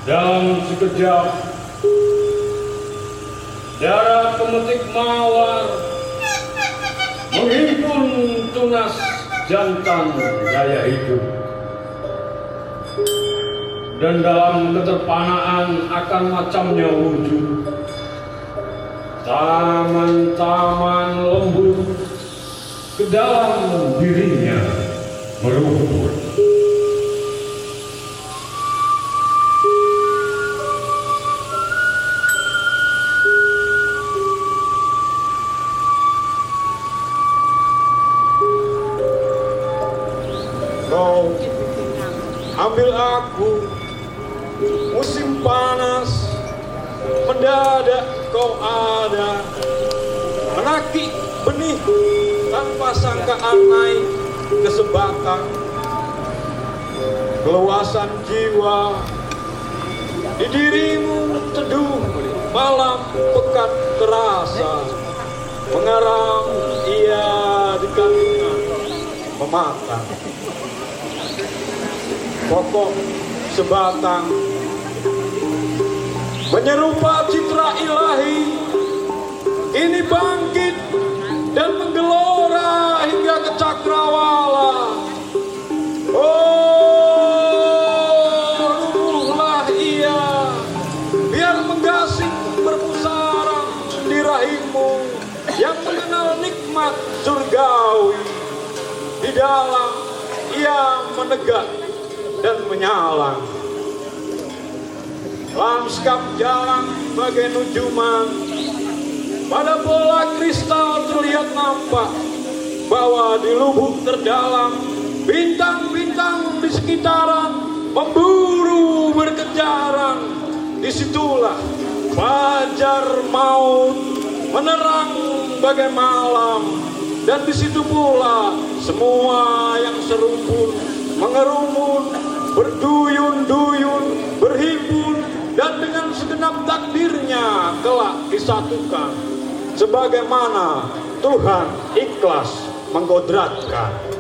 Dalam sekejap, darah pemetik mawar menghimpun tunas jantan gaya hidup. Dan dalam keterpanaan akan macamnya wujud, taman-taman lembut ke dalam dirinya merumput. Kau ambil aku, musim panas mendadak kau ada, menakik benih tanpa sangkaan naik ke sebatang. Keluasan jiwa di dirimu teduh, malam pekat terasa, mengarang ia di kandungan memakan. Pokok sebatang menyerupa citra ilahi, ini bangkit dan menggelora hingga ke cakrawala. Oh, rubuhlah ia, biar menggasing berpusara di rahimmu yang mengenal nikmat surgawi. Di dalam ia menegak dan menyalang. Lanskap jalan bagai nujuman, pada bola kristal terlihat nampak bahwa di lubuk terdalam bintang-bintang di sekitaran memburu berkejaran. Disitulah fajar maut menerang bagai malam, dan disitu pula semua yang serumpun mengerumun, berduyun-duyun, berhimpun, dan dengan segenap takdirnya kelak disatukan, sebagaimana Tuhan ikhlas mengkodratkan.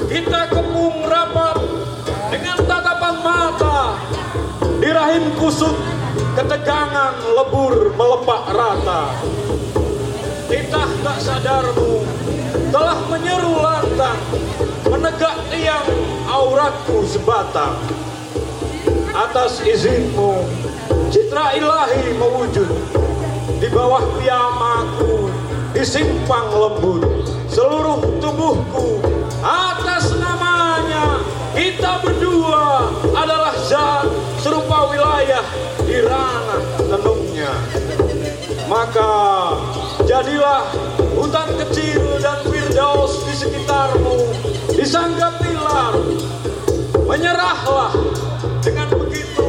Kita kembung rapat dengan tatapan mata, di rahim kusut ketegangan lebur melepak rata. Titah tak sadarmu telah menyeru lantang, menegak tiang auratku sebatang. Atas izinmu citra ilahi mewujud, di bawah piyamaku disimpang lembut seluruh tubuhku. Atas namanya kita berdua adalah zat serupa wilayah di ranah tenungnya. Maka jadilah hutan kecil dan firdaus di sekitarmu disangga pilar. Menyerahlah, dengan begitu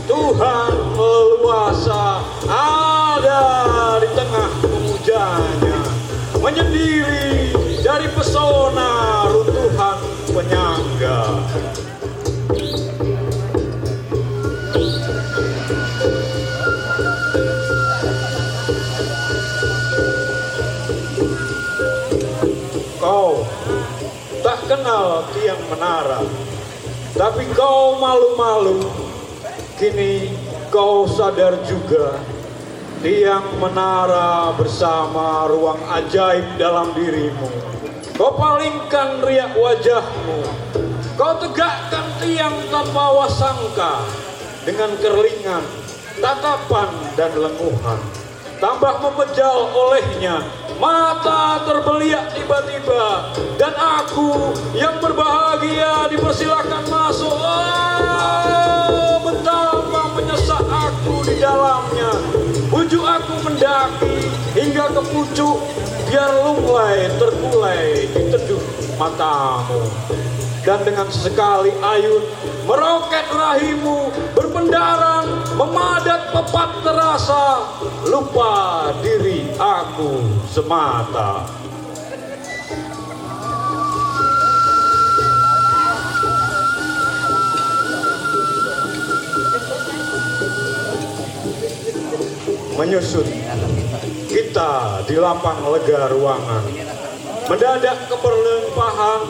Tuhan leluasa ada di tengah memujanya, menyendiri dari pesona runtuhan penyangga. Kau tak kenal tiang menara, tapi kau malu-malu. Kini kau sadar juga, tiang menara bersama ruang ajaib dalam dirimu. Kau palingkan riak wajahmu, kau tegakkan tiang tanpa wasangka, dengan kerlingan, tatapan dan lenguhan. Tambah memejal olehnya, mata terbeliak tiba-tiba, dan aku yang berbahagia dipersilakan masuk. Oh, betapa menyesak aku di dalamnya. Bujuk aku mendaki hingga hingga ke pucuk, biar lunglai terkulai di teduh matamu. Dan dengan sesekali ayun meroket rahimu, berpendaran memadat pepat terasa, lupa diri aku semata. Menyusut kita di lapang lega ruangan, mendadak keberlimpahan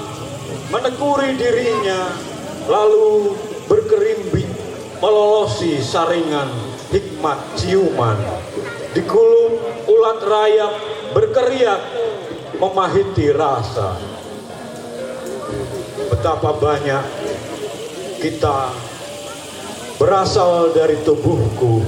menekuri dirinya, lalu berkerimbi melolosi saringan hikmat ciuman, dikulum ulat rayap berkeriak memahiti rasa. Betapa banyak kita berasal dari tubuhku,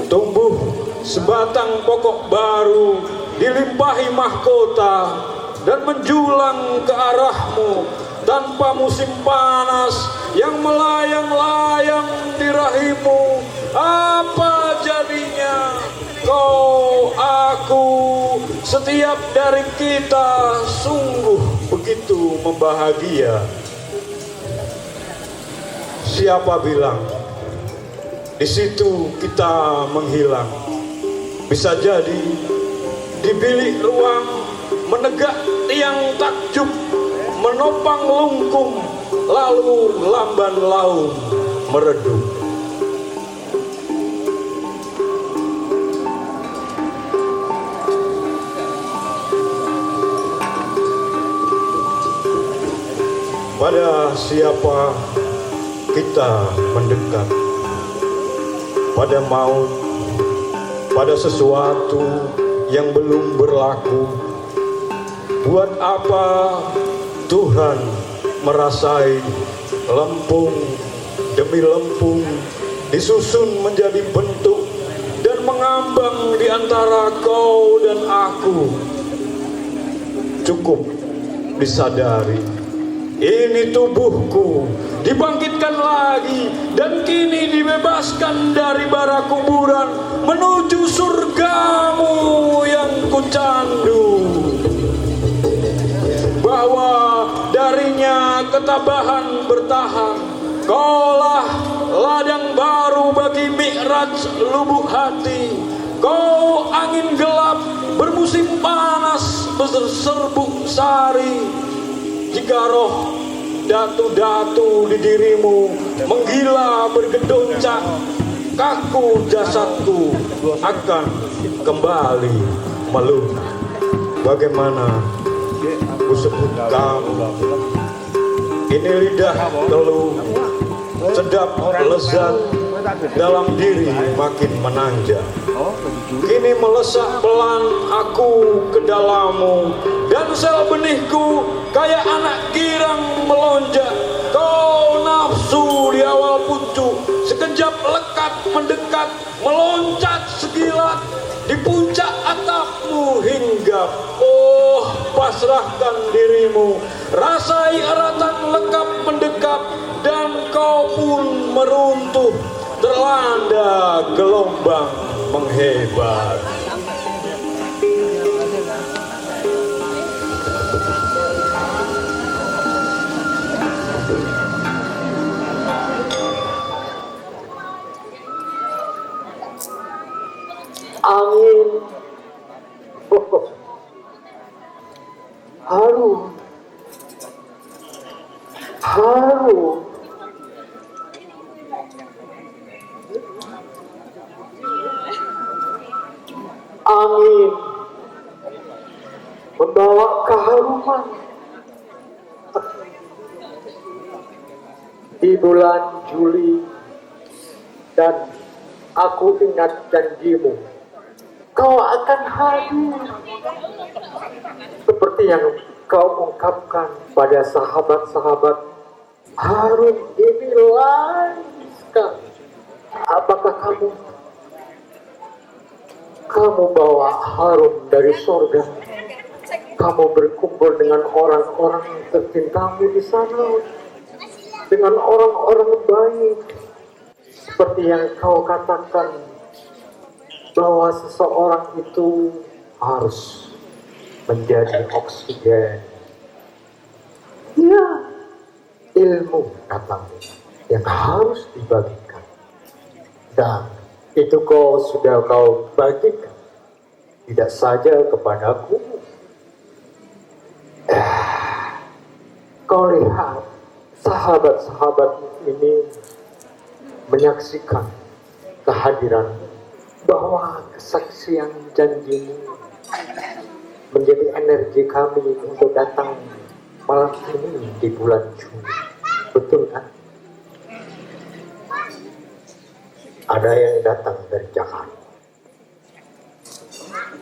tumbuh sebatang pokok baru, dilimpahi mahkota dan menjulang ke arahmu tanpa musim panas yang melayang-layang di rahimu. Apa jadinya kau, aku, setiap dari kita sungguh begitu membahagia. Siapa bilang di situ kita menghilang? Bisa jadi di bilik ruang menegak tiang takjub, menopang lungkung, lalu lamban laun meredup. Pada siapa kita mendekat? Pada maut, pada sesuatu yang belum berlaku. Buat apa Tuhan merasai lempung demi lempung disusun menjadi bentuk dan mengambang di antara kau dan aku? Cukup disadari, ini tubuhku dibangkitkan lagi dan kini dibebaskan dari bara kuburan menuju surgamu yang kucandu. Bahwa darinya ketabahan bertahan, kaulah ladang baru bagi mi'raj lubuk hati. Kau angin gelap bermusim panas berserbuk sari. Jika roh datu-datu di dirimu menggila bergedoncak, kaku jasadku akan kembali melunak. Bagaimana ku sebut kamu? Ini lidah keluh, sedap lezat dalam diri makin menanjak. Kini melesak pelan aku ke dalammu, dan sel benihku kayak anak girang melonjak. Kau nafsu di awal pucuk, sekejap lekat mendekat, meloncat segilat di puncak atapmu hinggap. Oh, pasrahkan dirimu, rasai eratan lekap mendekap, dan kau pun meruntuh terlanda gelombang menghebat. Angin harum, harum. Angin membawa keharuman di bulan Juli, dan aku ingat janjimu. Kau akan hadir seperti yang kau ungkapkan pada sahabat-sahabat. Harum ini lain sekali. Apakah kamu bawa harum dari sorga? Kamu berkumpul dengan orang-orang tercintamu di sana, dengan orang-orang baik, seperti yang kau katakan, bahwa seseorang itu harus menjadi oksigen. Ya, ilmu datang yang harus dibagikan. Dan itu sudah kau bagikan. Tidak saja kepadaku. Kau lihat sahabat-sahabat ini menyaksikan kehadiranmu, bahwa kesaksian janjimu menjadi energi kami untuk datang malam ini di bulan Juni. Betul kan? Ada yang datang dari Jakarta,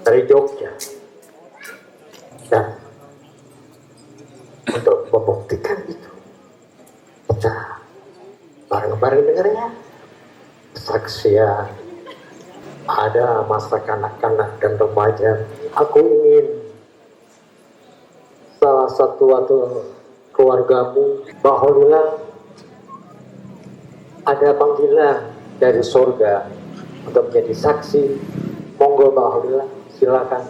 dari Jogja, dan untuk membuktikan itu, kita bareng-bareng dengarnya kesaksian. Ada masa kanak-kanak dan remaja. Aku ingin salah satu atau keluargamu, Baholila, ada panggilan dari surga untuk menjadi saksi. Monggo Baholila, silakan.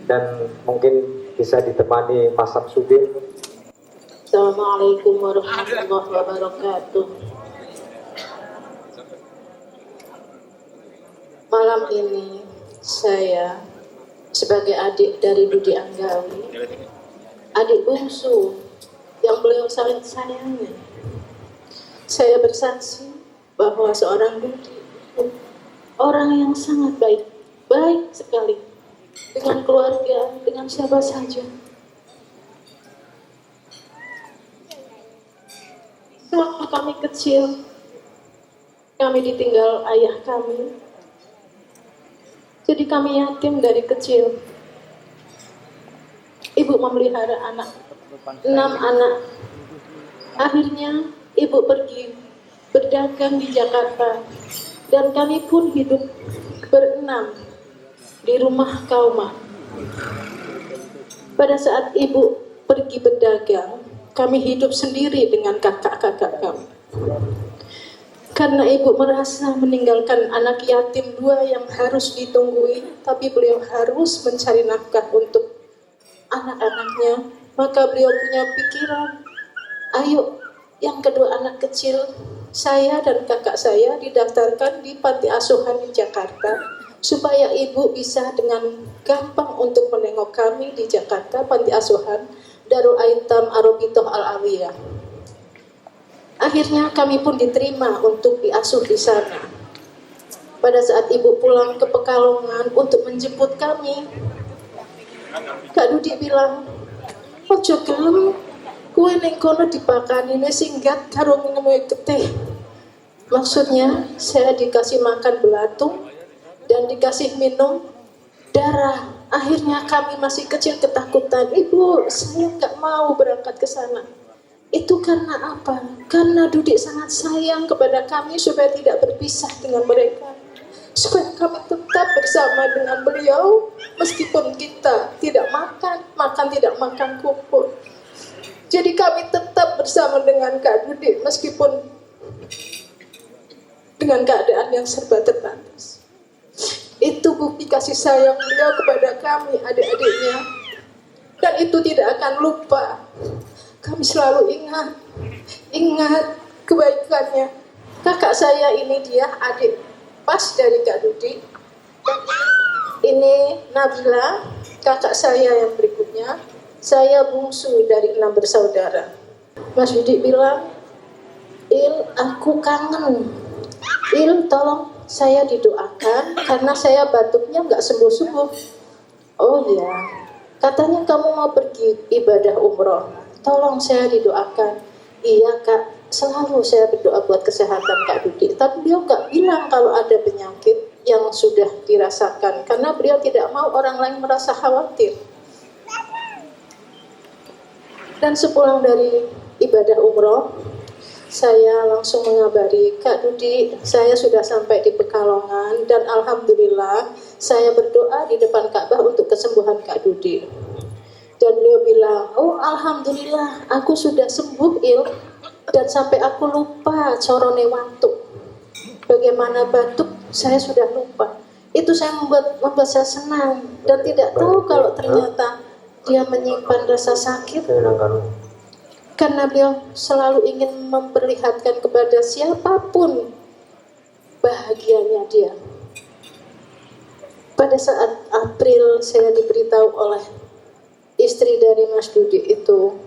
Dan mungkin bisa ditemani Mas Samsudin. Assalamualaikum warahmatullahi wabarakatuh. Malam ini saya sebagai adik dari Dudi Anggawi, adik bungsu yang beliau sangat sayangi, saya bersaksi bahwa seorang Dudi itu orang yang sangat baik, baik sekali dengan keluarga, dengan siapa saja. Waktu kami kecil, kami ditinggal ayah kami. Jadi kami yatim dari kecil. Ibu memelihara 6 anak. Akhirnya ibu pergi berdagang di Jakarta. Dan kami pun hidup berenam di rumah Kauma. Pada saat ibu pergi berdagang, kami hidup sendiri dengan kakak-kakak kami. Karena ibu merasa meninggalkan anak yatim 2 yang harus ditunggui, tapi beliau harus mencari nafkah untuk anak-anaknya, maka beliau punya pikiran, ayo yang kedua anak kecil, saya dan kakak saya didaftarkan di panti asuhan di Jakarta, supaya ibu bisa dengan gampang untuk menengok kami di Jakarta, panti asuhan Darul Aitam Arobitoh Al-Aliyah. Akhirnya kami pun diterima untuk diasuh di sana. Pada saat ibu pulang ke Pekalongan untuk menjemput kami, Kak Dudi bilang, ojo gelem, kue ning kono dipakani singgat karo ngemui getih. Maksudnya saya dikasih makan belatung dan dikasih minum darah. Akhirnya kami masih kecil ketakutan, ibu saya nggak mau berangkat ke sana. Itu karena apa? Karena Dudi sangat sayang kepada kami supaya tidak berpisah dengan mereka, supaya kami tetap bersama dengan beliau meskipun kita tidak makan tidak makan kumpul. Jadi kami tetap bersama dengan Kak Dudi meskipun dengan keadaan yang serba terbatas. Itu bukti kasih sayang beliau kepada kami adik-adiknya, dan itu tidak akan lupa. Kami selalu ingat kebaikannya. Kakak saya ini dia adik pas dari Kak Dudi. Ini Nabila, kakak saya yang berikutnya. Saya bungsu dari 6 bersaudara. Mas Dudi bilang, Il, aku kangen. Il, tolong saya didoakan karena saya batuknya nggak sembuh-sembuh. Oh ya, katanya kamu mau pergi ibadah umroh. Tolong saya didoakan. Iya Kak, selalu saya berdoa buat kesehatan Kak Dudi. Tapi beliau nggak bilang kalau ada penyakit yang sudah dirasakan, karena beliau tidak mau orang lain merasa khawatir. Dan sepulang dari ibadah umroh, saya langsung mengabari Kak Dudi, saya sudah sampai di Pekalongan dan alhamdulillah saya berdoa di depan Ka'bah untuk kesembuhan Kak Dudi. Dan beliau bilang, oh alhamdulillah aku sudah sembuh Il, dan sampai aku lupa corone wantuk. Bagaimana batuk saya sudah lupa. Itu membuat saya senang dan tidak tahu kalau ternyata dia menyimpan rasa sakit karena beliau selalu ingin memperlihatkan kepada siapapun bahagianya dia. Pada saat April saya diberitahu oleh istri dari Mas Dudi itu,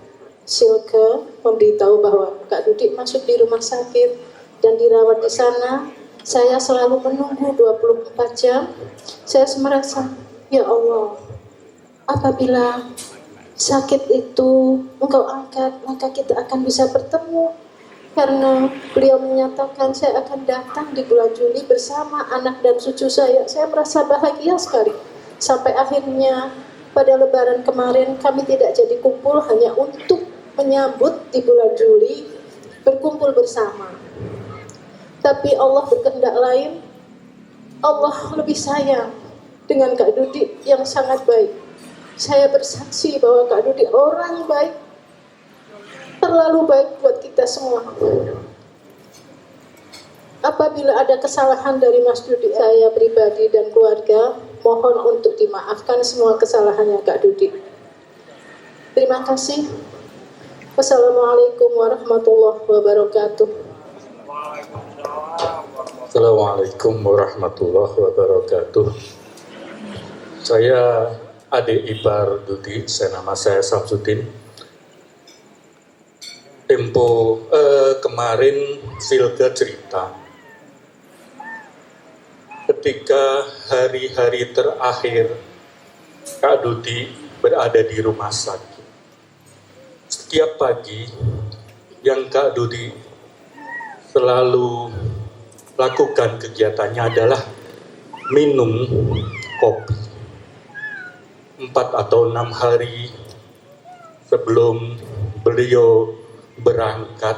Silke, memberitahu bahwa Kak Dudi masuk di rumah sakit dan dirawat di sana. Saya selalu menunggu 24 jam. Saya merasa, ya Allah, apabila sakit itu Engkau angkat, maka kita akan bisa bertemu. Karena beliau menyatakan saya akan datang di bulan Juli bersama anak dan cucu saya. Saya merasa bahagia sekali. Sampai akhirnya pada Lebaran kemarin kami tidak jadi kumpul hanya untuk menyambut di bulan Juli berkumpul bersama. Tapi Allah berkehendak lain. Allah lebih sayang dengan Kak Dudi yang sangat baik. Saya bersaksi bahwa Kak Dudi orang baik, terlalu baik buat kita semua. Apabila ada kesalahan dari Mas Dudi, saya pribadi dan keluarga mohon untuk dimaafkan semua kesalahannya Kak Dudi. Terima kasih. Wassalamualaikum warahmatullahi wabarakatuh. Assalamualaikum warahmatullahi wabarakatuh. Saya adik ipar Dudi, nama saya Samsudin. Kemarin Silke cerita ketika hari-hari terakhir Kak Dudi berada di rumah sakit. Setiap pagi yang Kak Dudi selalu lakukan kegiatannya adalah minum kopi. 4 atau 6 hari sebelum beliau berangkat,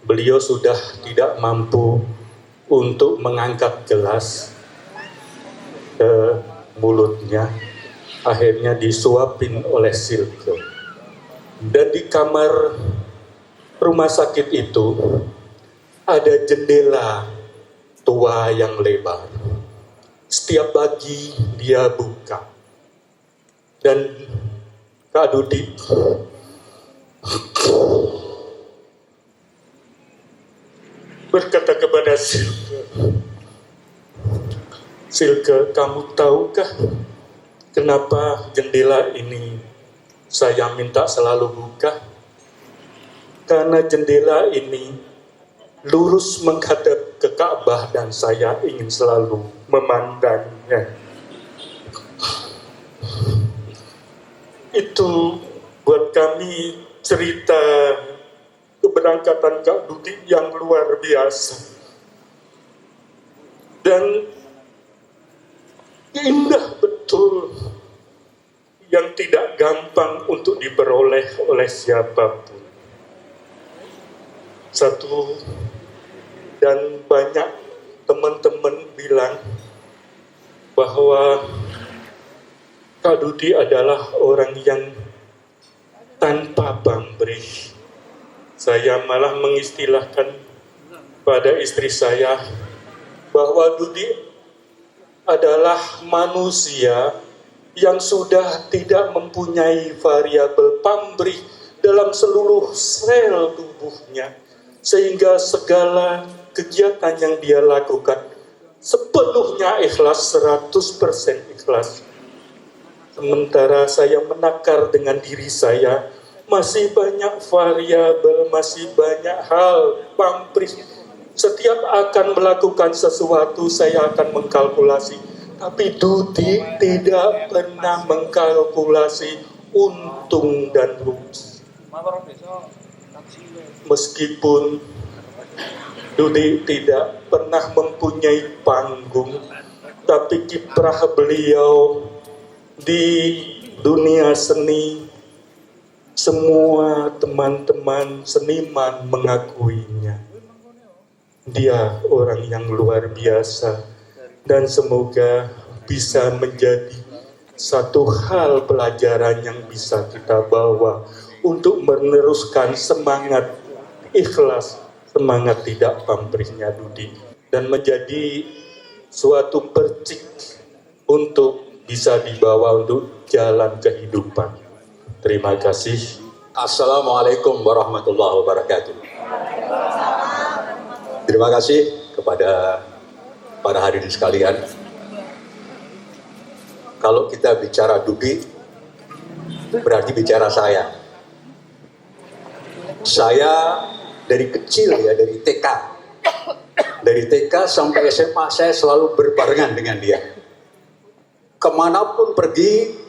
beliau sudah tidak mampu untuk mengangkat gelas ke mulutnya. Akhirnya disuapin oleh Silke. Dan di kamar rumah sakit itu ada jendela tua yang lebar. Setiap pagi dia buka. Dan Kak Dudi berkata kepada Silke, Silke, kamu tahukah kenapa jendela ini saya minta selalu buka? Karena jendela ini lurus menghadap ke Ka'bah dan saya ingin selalu memandangnya. Itu buat kami cerita keberangkatan Kak Dudi yang luar biasa. Dan indah betul, yang tidak gampang untuk diperoleh oleh siapapun. Satu, dan banyak teman-teman bilang bahwa Kak Dudi adalah orang yang tanpa pamrih. Saya malah mengistilahkan pada istri saya bahwa Dudi adalah manusia yang sudah tidak mempunyai variabel pamrih dalam seluruh sel tubuhnya, sehingga segala kegiatan yang dia lakukan sepenuhnya ikhlas, 100% ikhlas. Sementara saya menakar dengan diri saya, masih banyak variabel, masih banyak hal pamrih. Setiap akan melakukan sesuatu, saya akan mengkalkulasi. Tapi Dudi tidak pernah mengkalkulasi untung dan rugi. Meskipun Dudi tidak pernah mempunyai panggung, tapi kiprah beliau di dunia seni, semua teman-teman seniman mengakuinya. Dia orang yang luar biasa, dan semoga bisa menjadi satu hal pelajaran yang bisa kita bawa untuk meneruskan semangat ikhlas, semangat tidak pamrihnya Dudi, dan menjadi suatu percik untuk bisa dibawa untuk jalan kehidupan. Terima kasih. Assalamualaikum warahmatullahi wabarakatuh. Terima kasih kepada para hadirin sekalian. Kalau kita bicara Dudi, berarti bicara saya. Saya dari kecil ya, dari TK. Dari TK sampai SMA saya selalu berbarengan dengan dia. Kemanapun pergi,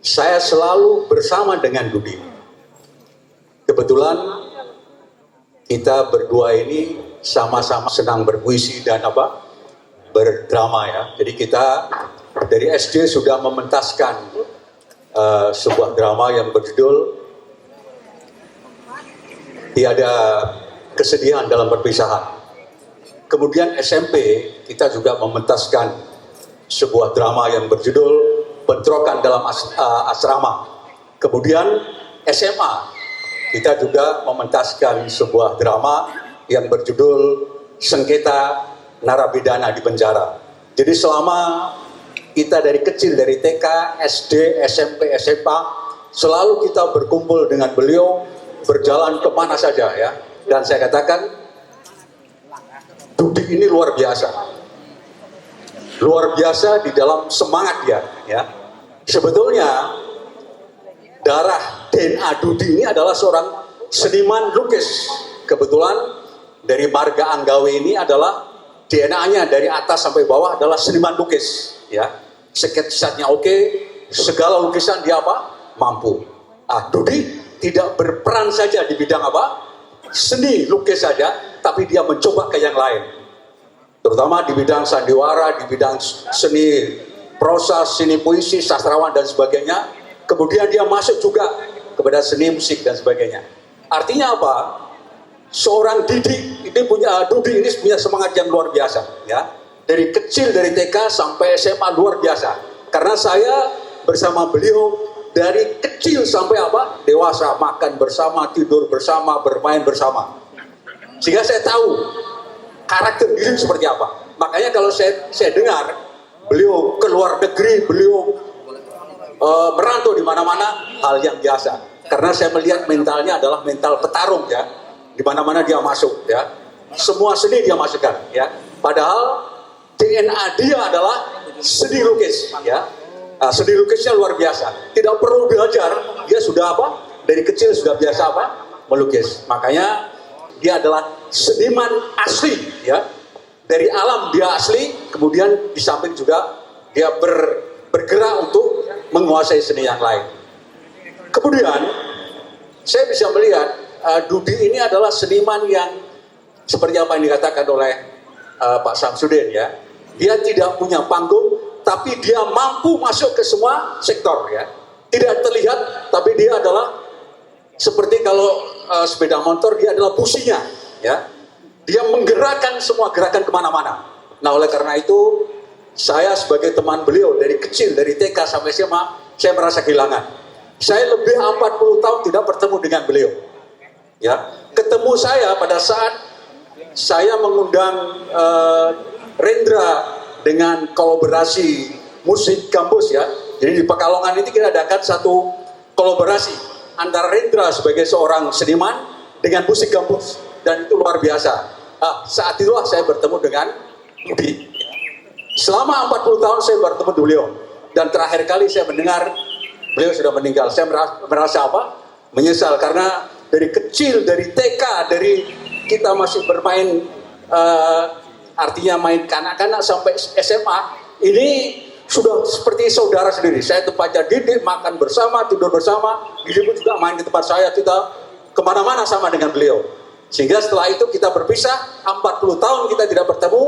saya selalu bersama dengan Dudi. Kebetulan kita berdua ini sama-sama senang berpuisi dan berdrama ya. Jadi kita dari SD sudah mementaskan sebuah drama yang berjudul Tiada Kesedihan Dalam Perpisahan. Kemudian SMP kita juga mementaskan sebuah drama yang berjudul Bentrokan Dalam Asrama. Kemudian SMA kita juga mementaskan sebuah drama yang berjudul Sengketa Narapidana di Penjara. Jadi selama kita dari kecil, dari TK, SD, SMP, SMA, selalu kita berkumpul dengan beliau, berjalan kemana saja ya. Dan saya katakan, Dudi ini luar biasa. Luar biasa di dalam semangat dia ya. Sebetulnya darah DNA Dudi ini adalah seorang seniman lukis. Kebetulan dari marga Anggawe ini adalah DNA-nya dari atas sampai bawah adalah seniman lukis ya. Sketsanya oke, segala lukisan dia mampu. Dudi tidak berperan saja di bidang seni lukis saja, tapi dia mencoba ke yang lain, terutama di bidang sandiwara, di bidang seni prosa, seni puisi, sastrawan dan sebagainya. Kemudian dia masuk juga kepada seni musik dan sebagainya. Artinya apa? Seorang Dudi ini punya semangat yang luar biasa ya. Dari kecil, dari TK sampai SMA luar biasa. Karena saya bersama beliau dari kecil sampai dewasa, makan bersama, tidur bersama, bermain bersama. Sehingga saya tahu karakter diri seperti apa. Makanya kalau saya dengar beliau keluar negeri, beliau merantau di mana-mana, hal yang biasa. Karena saya melihat mentalnya adalah mental petarung ya. Di mana-mana dia masuk ya. Semua seni dia masukkan ya. Padahal DNA dia adalah seni lukis ya. Seni lukisnya luar biasa. Tidak perlu belajar, dia sudah dari kecil sudah biasa melukis. Makanya dia adalah seniman asli ya. Dari alam dia asli, kemudian di samping juga dia bergerak untuk menguasai seni yang lain. Kemudian saya bisa melihat Dudi ini adalah seniman yang seperti apa yang dikatakan oleh Pak Samsudin ya. Dia tidak punya panggung, tapi dia mampu masuk ke semua sektor ya. Tidak terlihat, tapi dia adalah seperti kalau sepeda motor, dia adalah businya ya. Dia menggerakkan semua gerakan kemana-mana. Nah oleh karena itu saya sebagai teman beliau dari kecil, dari TK sampai SMA, saya merasa kehilangan. Saya lebih 40 tahun tidak bertemu dengan beliau ya. Ketemu saya pada saat saya mengundang Rendra dengan kolaborasi musik kampus ya. Jadi di Pekalongan ini kita adakan satu kolaborasi antara Rendra sebagai seorang seniman dengan musik kampus, dan itu luar biasa. Saat itulah saya bertemu dengan Dudi. Selama 40 tahun saya bertemu dengan beliau, dan terakhir kali saya mendengar beliau sudah meninggal. Saya merasa menyesal, karena dari kecil, dari TK, dari kita masih bermain artinya main kanak-kanak sampai SMA, ini sudah seperti saudara sendiri. Saya tempatnya Didi, makan bersama, tidur bersama. Didi pun juga main di tempat saya, kita kemana-mana sama dengan beliau. Sehingga setelah itu kita berpisah, 40 tahun kita tidak bertemu.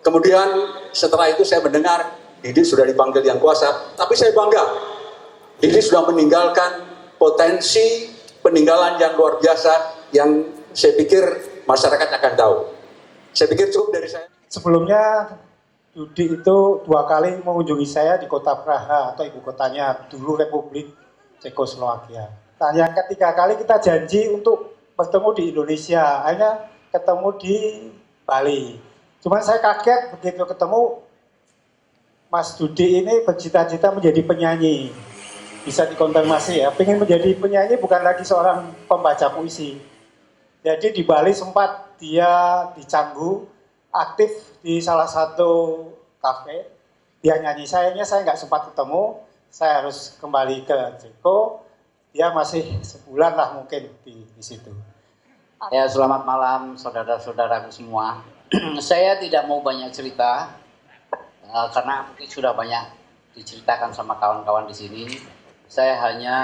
Kemudian setelah itu saya mendengar Didi sudah dipanggil Yang Kuasa. Tapi saya bangga, Didi sudah meninggalkan potensi peninggalan yang luar biasa, yang saya pikir masyarakat akan tahu. Saya pikir cukup dari saya. Sebelumnya Dudi itu 2 kali mengunjungi saya di kota Praha atau ibu kotanya dulu Republik Cekoslowakia. Nah, yang ketiga kali kita janji untuk bertemu di Indonesia, akhirnya ketemu di Bali. Cuman saya kaget begitu ketemu Mas Dudi ini bercita-cita menjadi penyanyi. Bisa dikonfirmasi ya, pengen menjadi penyanyi bukan lagi seorang pembaca puisi. Jadi di Bali sempat dia di Canggu, aktif di salah satu kafe. Dia nyanyi, sayangnya saya nggak sempat ketemu, saya harus kembali ke Ceko. Dia masih sebulan lah mungkin di situ. Ya, selamat malam saudara-saudaraku semua. Saya tidak mau banyak cerita, karena mungkin sudah banyak diceritakan sama kawan-kawan di sini. Saya hanya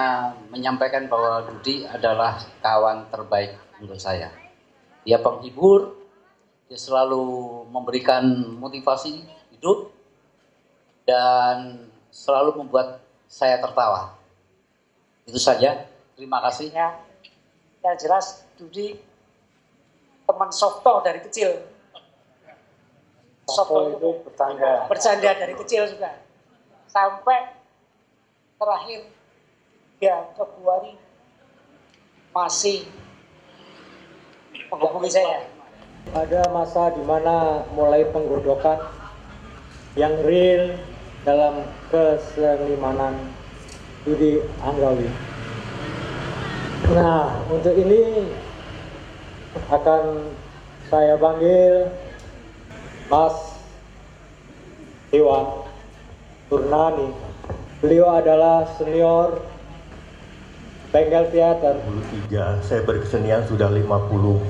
menyampaikan bahwa Dudi adalah kawan terbaik untuk saya. Dia penghibur, dia selalu memberikan motivasi hidup, dan selalu membuat saya tertawa. Itu saja, terima kasih. Ya, yang jelas Dudi teman Softo dari kecil. Softo itu bercanda dari kecil juga. Sampai terakhir ya Februari masih menghubungi saya. Ada masa di mana mulai penggodokan yang real dalam kesenimanan Dudi Anggawi. Nah, untuk ini akan saya panggil Mas Iwan Turnani. Beliau adalah senior Bengkel Teater. 23, saya berkesenian sudah 52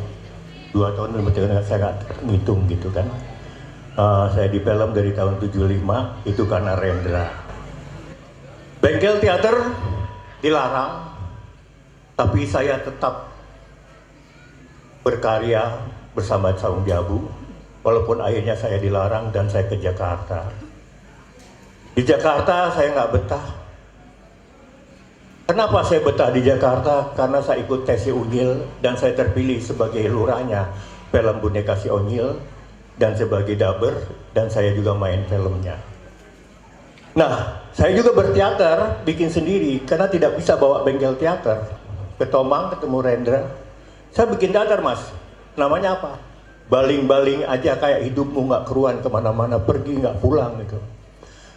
tahun, saya nggak ngitung gitu kan. Saya di film dari tahun 75, itu karena Rendra. Bengkel Teater dilarang, tapi saya tetap berkarya bersama Saung Jabu, walaupun akhirnya saya dilarang dan saya ke Jakarta. Di Jakarta saya nggak betah. Kenapa saya betah di Jakarta? Karena saya ikut tes si Unyil dan saya terpilih sebagai lurahnya film Boneka Si Onyil dan sebagai dubber, dan saya juga main filmnya. Nah, saya juga berteater, bikin sendiri karena tidak bisa bawa bengkel teater. Ke Tomang ketemu Rendra, saya bikin teater mas, namanya apa? Baling-baling aja kayak hidupmu nggak keruan kemana-mana, pergi nggak pulang gitu.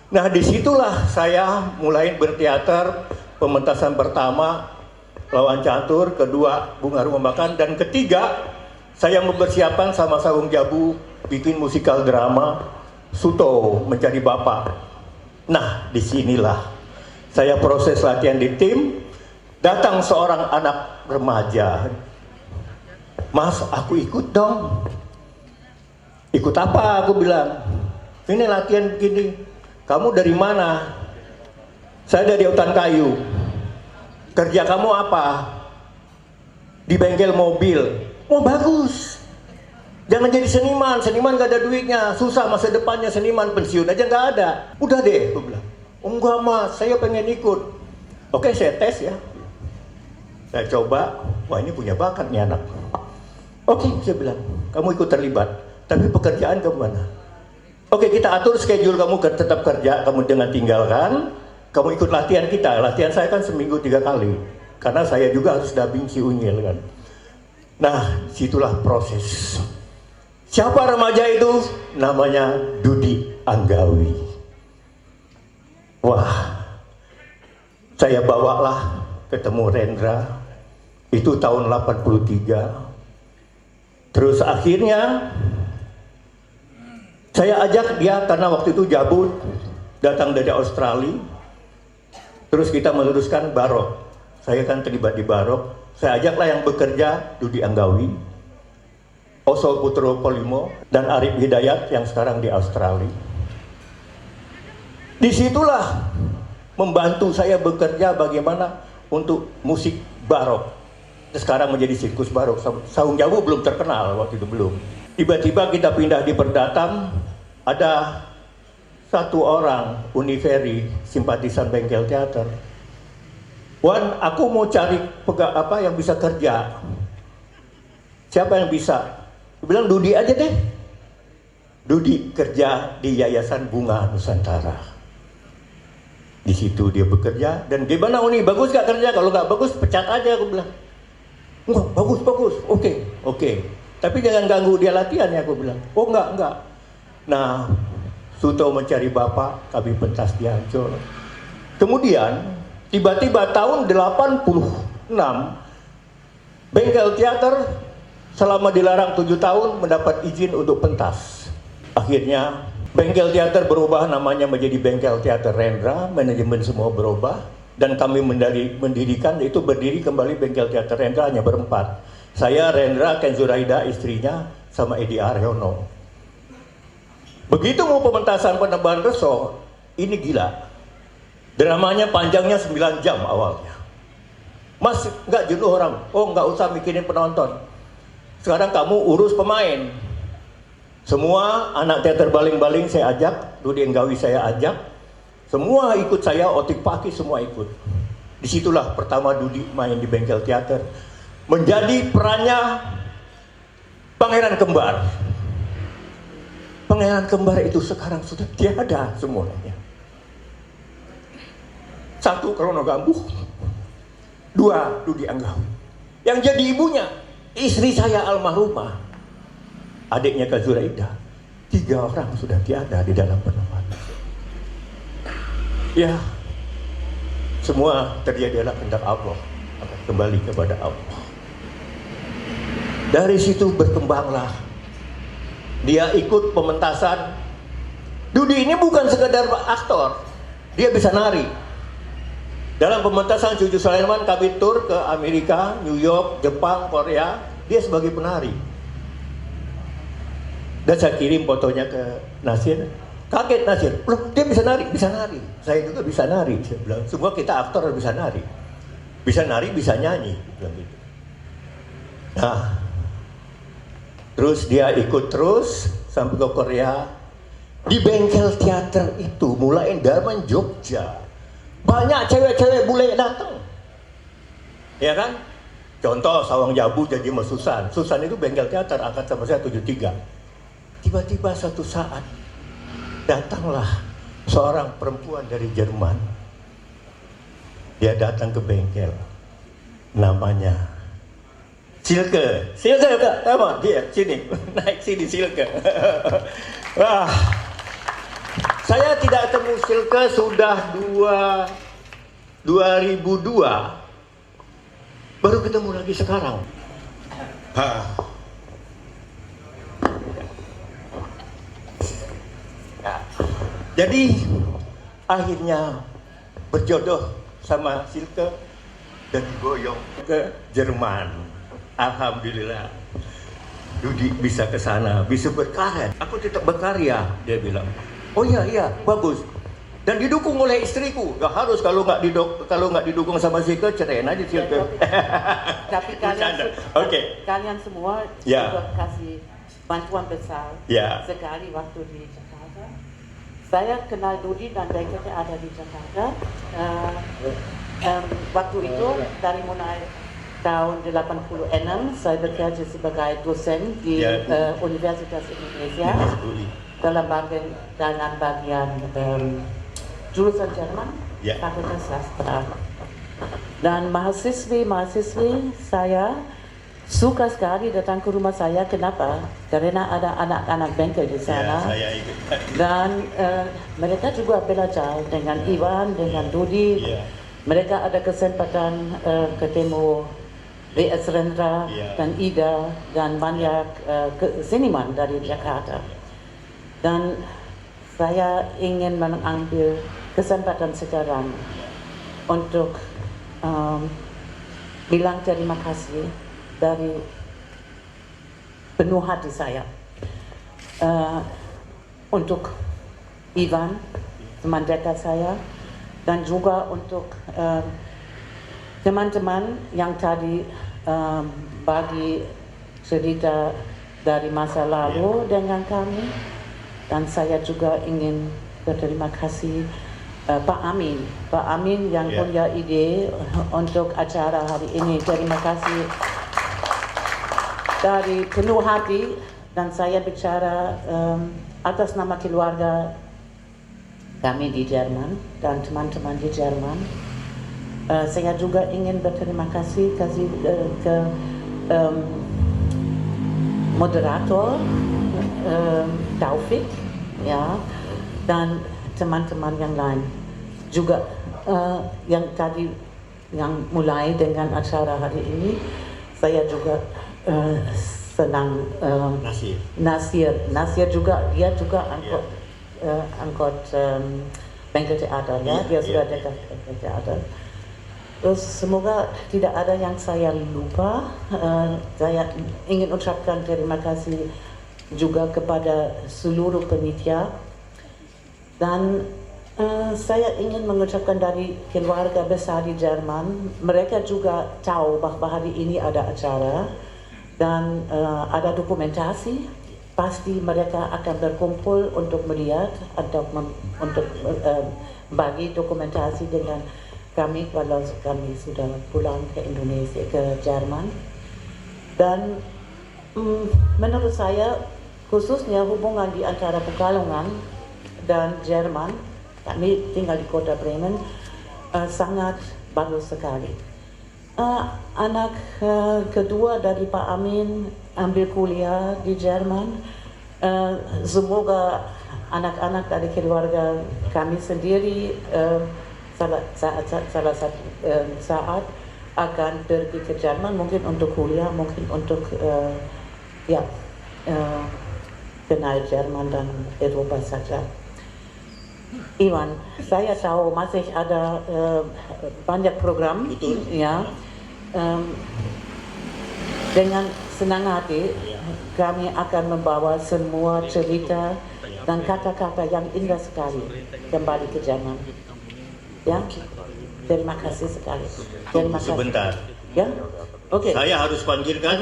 Nah disitulah saya mulai berteater, pementasan pertama Lawan Catur, kedua Bunga Rumah Makan, dan ketiga saya mempersiapkan sama Saung Jabu bikin musikal drama Suto Mencari Bapak. Nah disinilah saya proses latihan di tim, datang seorang anak remaja, mas aku ikut dong. Ikut apa? Aku bilang, ini latihan begini. Kamu dari mana? Saya dari hutan kayu. Kerja kamu apa? Di bengkel mobil. Oh bagus. Jangan jadi seniman, seniman gak ada duitnya, susah masa depannya seniman, pensiun aja gak ada. Udah deh, aku bilang. Enggak mas, saya pengen ikut. Oke, saya tes ya. Saya coba, wah ini punya bakat nih anak. Oke, saya bilang, kamu ikut terlibat, tapi pekerjaan kamu mana? Oke, kita atur schedule kamu tetap kerja, kamu jangan tinggalkan, kamu ikut latihan kita. Latihan saya kan seminggu 3 kali, karena saya juga harus dubbing si Unyil kan. Nah, situlah proses. Siapa remaja itu? Namanya Dudi Anggawi. Wah, saya bawalah ketemu Rendra, itu tahun 83. Terus akhirnya saya ajak dia karena waktu itu Jabu datang dari Australia. Terus kita meneruskan Barok. Saya kan terlibat di Barok. Saya ajaklah yang bekerja Dudi Anggawi, Oso Putro Polimo, dan Arif Hidayat yang sekarang di Australia. Disitulah membantu saya bekerja bagaimana untuk musik Barok. Sekarang menjadi sirkus Barok. Saung Jawu belum terkenal waktu itu, belum. Tiba-tiba kita pindah di Perdatam, ada satu orang Uniferi simpatisan bengkel teater. Wan, aku mau cari yang bisa kerja. Siapa yang bisa? Dia bilang Dudi aja deh. Dudi kerja di Yayasan Bunga Nusantara. Di situ dia bekerja, dan gimana Uni, bagus gak kerja? Kalau gak bagus pecat aja, aku bilang. Enggak, bagus, oke. Tapi jangan ganggu dia latihan ya, aku bilang. Oh enggak. Nah, Suto mencari bapak, kami pentas di Ancol. Kemudian, tiba-tiba tahun 86, bengkel teater selama dilarang 7 tahun mendapat izin untuk pentas. Akhirnya, bengkel teater berubah namanya menjadi Bengkel Teater Rendra, manajemen semua berubah, dan kami mendirikan, itu berdiri kembali Bengkel Teater Rendra hanya berempat. Saya, Rendra, Ken Zuraida, istrinya, sama Edi Aryono. Begitu mau pementasan Penebalan Reso, ini gila. Dramanya panjangnya 9 jam awalnya. Mas, nggak jenuh orang? Oh, nggak usah mikirin penonton. Sekarang kamu urus pemain. Semua anak teater baling-baling saya ajak, Dudi Enggawi saya ajak. Semua ikut saya, Otik Paki semua ikut. Disitulah pertama Dudi main di Bengkel Teater. Menjadi perannya Pangeran Kembar. Pangeran Kembar itu sekarang sudah tiada semuanya. 1 Krono Gambuh, 2 Dudi Enggawi. Yang jadi ibunya, istri saya almarhumah, adiknya Kak Zuraida. 3 orang sudah tiada di dalam Penebalan. Ya, semua terjadi adalah kehendak Allah, akan kembali kepada Allah. Dari situ berkembanglah. Dia ikut pementasan. Dudi ini bukan sekedar aktor, dia bisa nari. Dalam pementasan Cucu Sulaiman kami tur ke Amerika, New York, Jepang, Korea, dia sebagai penari. Dan saya kirim fotonya ke Nasir. Kaget Nasir, loh dia bisa nari, bisa nari. Saya juga bisa nari. Saya bilang, semua kita aktor bisa nari. Bisa nari, bisa nyanyi. Bilang gitu. Nah, terus dia ikut terus sampai ke Korea. Di Bengkel Teater itu mulai Darman Jogja. Banyak cewek-cewek bule datang. Ya kan? Contoh Sawang Jabu jadi Mas Susan. Susan itu Bengkel Teater, angkat sama saya 73. Tiba-tiba satu saat datanglah seorang perempuan dari Jerman. Dia datang ke bengkel. Namanya Silke, sama dia sini, naik sini Silke. Wah, saya tidak temu Silke sudah 2002, baru ketemu lagi sekarang. Jadi akhirnya berjodoh sama Silke dan diboyong ke Jerman. Alhamdulillah, Dudi bisa ke sana, bisa berkarya. Aku tetap berkarya, dia bilang. Oh iya, bagus. Dan didukung oleh istriku. Gak harus kalau nggak didukung sama Silke, ceraiin aja Silke. Tapi kalian semua juga kasih bantuan besar sekali waktu di Jakarta. Saya kenal Dudi dan bengkelnya ada di Jakarta. Waktu itu dari mulai tahun 86 saya bekerja sebagai dosen di Universitas Indonesia dalam bagian jurusan Jerman, Fakultas Sastra. Dan mahasiswi saya suka sekali datang ke rumah saya. Kenapa? Karena ada anak-anak bengkel di sana. Dan mereka juga belajar dengan Iwan, dengan Dudi. Mereka ada kesempatan ketemu W.S. Rendra dan Ida dan banyak seniman dari Jakarta. Dan saya ingin mengambil kesempatan sekarang untuk bilang terima kasih dari penuh hati saya untuk Ivan, teman dekat saya, dan juga untuk teman-teman yang tadi bagi cerita dari masa lalu dengan kami. Dan saya juga ingin berterima kasih Pak Amin yang punya ide untuk acara hari ini. Terima kasih dari penuh hati, dan saya bicara atas nama keluarga kami di Jerman dan teman-teman di Jerman. Saya juga ingin berterima kasih ke moderator Taufik, ya, dan teman-teman yang lain juga yang tadi yang mulai dengan acara hari ini. Saya juga senang Nasir juga, dia juga angkot Bengkel Teater, ya, dia sudah dekat Bengkel Teater. Terus semoga tidak ada yang saya lupa. Saya ingin ucapkan terima kasih juga kepada seluruh panitia, dan saya ingin mengucapkan dari keluarga besar di Jerman, mereka juga tahu bahwa hari ini ada acara dan ada dokumentasi. Pasti mereka akan berkumpul untuk melihat atau untuk bagi dokumentasi dengan kami kalau kami sudah pulang ke Indonesia, ke Jerman. Dan menurut saya khususnya hubungan di antara Pekalongan dan Jerman, kami tinggal di kota Bremen, sangat bagus sekali. Anak kedua dari Pak Amin ambil kuliah di Jerman. Semoga anak-anak dari keluarga kami sendiri salah satu saat akan pergi ke Jerman, mungkin untuk kuliah, mungkin untuk kenal Jerman dan Eropa saja. Iwan, saya tahu masih ada banyak program, ya. Dengan senang hati kami akan membawa semua cerita dan kata-kata yang indah sekali kembali ke Jerman. Ya, terima kasih sekali. Terima kasih. Sebentar. Ya, oke. Saya harus panggilkan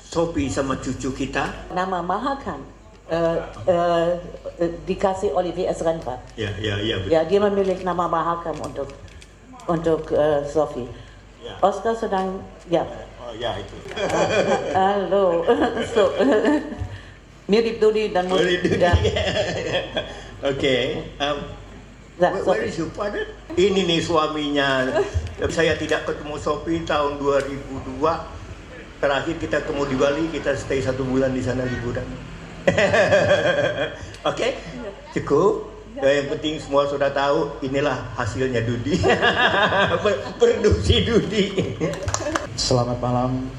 Sophie sama cucu kita. Nama Mahakan dikasih oleh VS Renpa. Ya, betul. Ya, dia memilih nama Mahakam untuk Sophie. Ya. Oscar sedang, ya. Oh ya, itu. Halo. So, mirip Dudi dan ya. Oke. Where is your father? Ini nih suaminya. Saya tidak ketemu Sophie tahun 2002. Terakhir kita ketemu di Bali, kita stay 1 bulan di sana liburan. Oke, cukup. Yang penting semua sudah tahu, inilah hasilnya Dudi. Produksi Dudi. Selamat malam.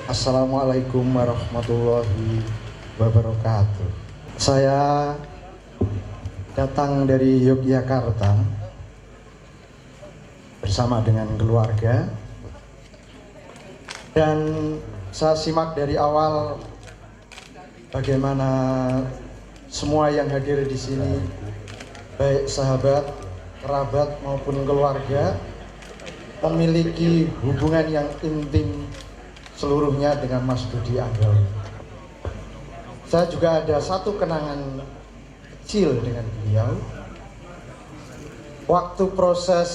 Assalamualaikum warahmatullahi wabarakatuh. Saya datang dari Yogyakarta bersama dengan keluarga, dan saya simak dari awal bagaimana semua yang hadir di sini, baik sahabat, kerabat maupun keluarga, memiliki hubungan yang intim seluruhnya dengan Mas Dudi Anggawi. Saya juga ada satu kenangan kecil dengan beliau. Waktu proses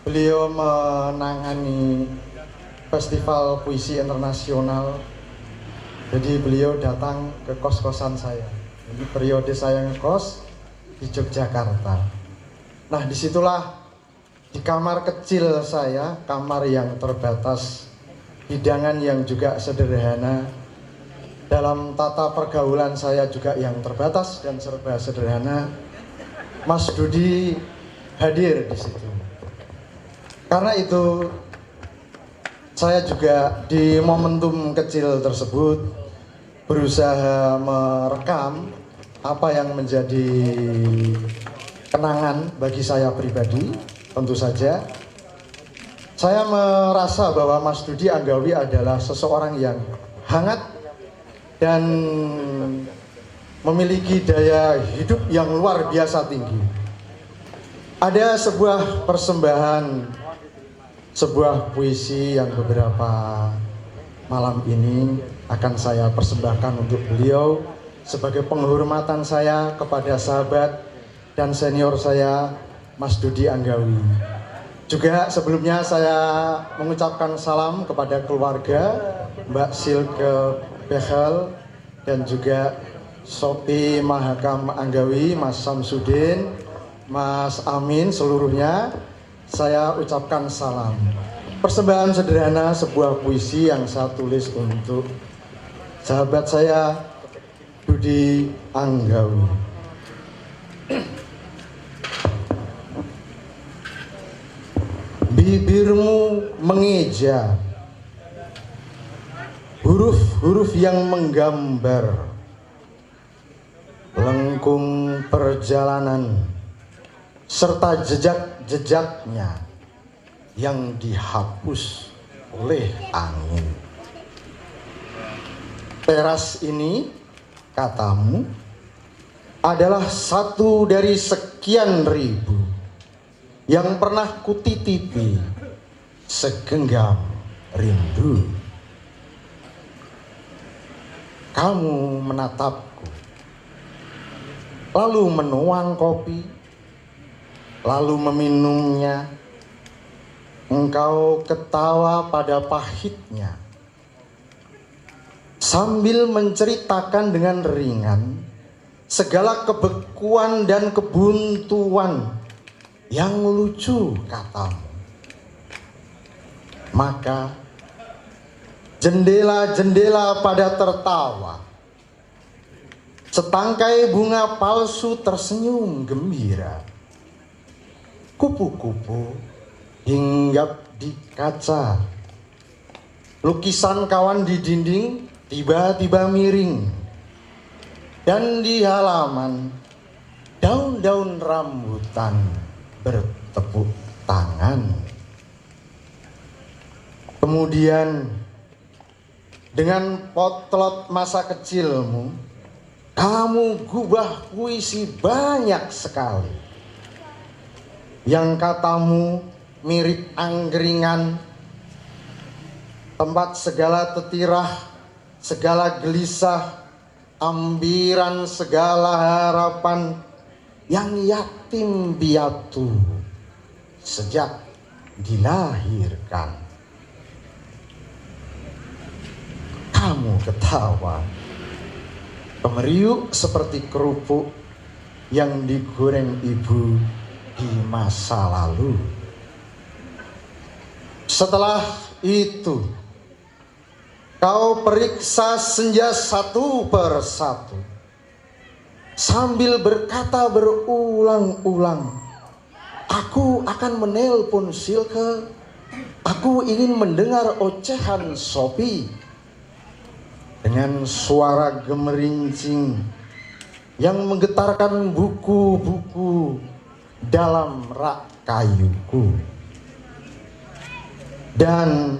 beliau menangani Festival Puisi Internasional, jadi beliau datang ke kos-kosan saya. Ini periode saya ngekos di Yogyakarta. Nah, disitulah di kamar kecil saya, kamar yang terbatas, hidangan yang juga sederhana, dalam tata pergaulan saya juga yang terbatas dan serba sederhana, Mas Dudi hadir di situ. Karena itu saya juga di momentum kecil tersebut berusaha merekam apa yang menjadi kenangan bagi saya pribadi. Tentu saja saya merasa bahwa Mas Dudi Anggawi adalah seseorang yang hangat dan memiliki daya hidup yang luar biasa tinggi. Ada sebuah persembahan, sebuah puisi yang beberapa malam ini akan saya persembahkan untuk beliau sebagai penghormatan saya kepada sahabat dan senior saya, Mas Dudi Anggawi. Juga sebelumnya saya mengucapkan salam kepada keluarga Mbak Silke Bechel dan juga Sophie Mahakam Anggawi, Mas Samsudin, Mas Amin, seluruhnya saya ucapkan salam. persembahan sederhana sebuah puisi yang saya tulis untuk sahabat saya Budi Anggawi. Bibirmu mengeja, huruf-huruf yang menggambar lengkung perjalanan serta jejak-jejaknya yang dihapus oleh angin. Teras ini, katamu, adalah satu dari sekian ribu yang pernah kutitipi segenggam rindu. Kamu menatapku, lalu menuang kopi, lalu meminumnya. Engkau ketawa pada pahitnya, sambil menceritakan dengan ringan segala kebekuan dan kebuntuan yang lucu, katamu. Maka jendela-jendela pada tertawa, setangkai bunga palsu tersenyum gembira. Kupu-kupu hinggap di kaca, lukisan kawan di dinding tiba-tiba miring, dan di halaman daun-daun rambutan bertepuk tangan. Kemudian dengan potlot masa kecilmu, kamu gubah puisi banyak sekali yang katamu mirip angkringan, tempat segala tetirah, segala gelisah, ambiran segala harapan yang yatim piatu sejak dilahirkan. Kamu ketawa, kemeriuk seperti kerupuk yang digoreng ibu di masa lalu. Setelah itu, kau periksa senja satu persatu, sambil berkata berulang-ulang, aku akan menelpon Silke, aku ingin mendengar ocehan Sophie. Dengan suara gemerincing yang menggetarkan buku-buku dalam rak kayuku. Dan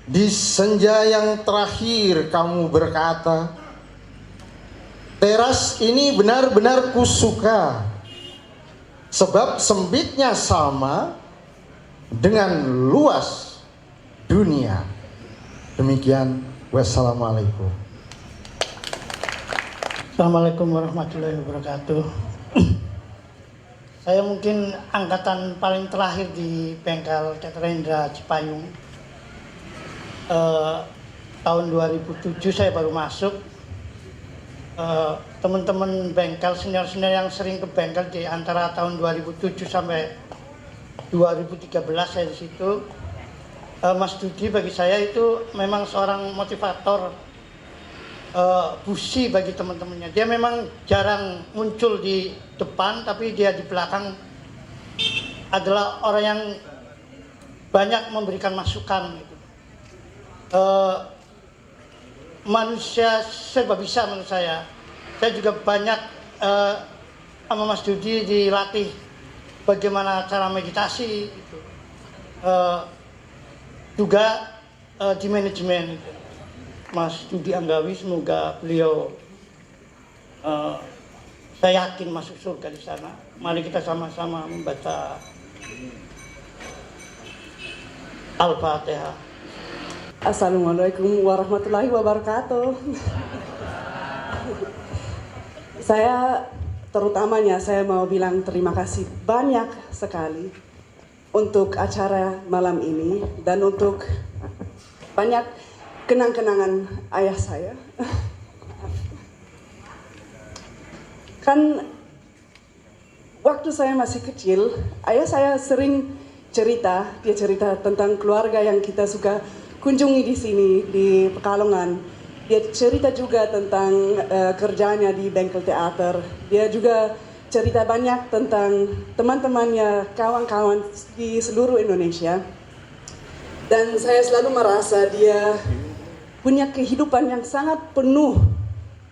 di senja yang terakhir kamu berkata, teras ini benar-benar kusuka, sebab sempitnya sama dengan luas dunia. Demikian, wassalamualaikum. Assalamualaikum warahmatullahi wabarakatuh. Saya mungkin angkatan paling terakhir di bengkel Tetrendra Cipayung. Tahun 2007 saya baru masuk. Teman-teman bengkel senior-senior yang sering ke bengkel di antara tahun 2007 sampai 2013 saya di situ. Mas Dudi bagi saya itu memang seorang motivator, busi bagi teman-temannya. Dia memang jarang muncul di depan, tapi dia di belakang adalah orang yang banyak memberikan masukan. Manusia serba bisa menurut saya. Saya juga banyak sama Mas Dudi dilatih bagaimana cara meditasi, gitu. Juga di manajemen, gitu. Mas Dudi Anggawi, semoga beliau saya yakin masuk surga di sana. Mari kita sama-sama membaca Al-Fatihah. Assalamualaikum warahmatullahi wabarakatuh. Saya terutamanya saya mau bilang terima kasih banyak sekali untuk acara malam ini dan untuk banyak kenang-kenangan ayah saya. Kan waktu saya masih kecil, ayah saya sering cerita. Dia cerita tentang keluarga yang kita suka kunjungi di sini di Pekalongan. Dia cerita juga tentang kerjanya di bengkel teater. Dia juga cerita banyak tentang teman-temannya, kawan-kawan di seluruh Indonesia. Dan saya selalu merasa dia punya kehidupan yang sangat penuh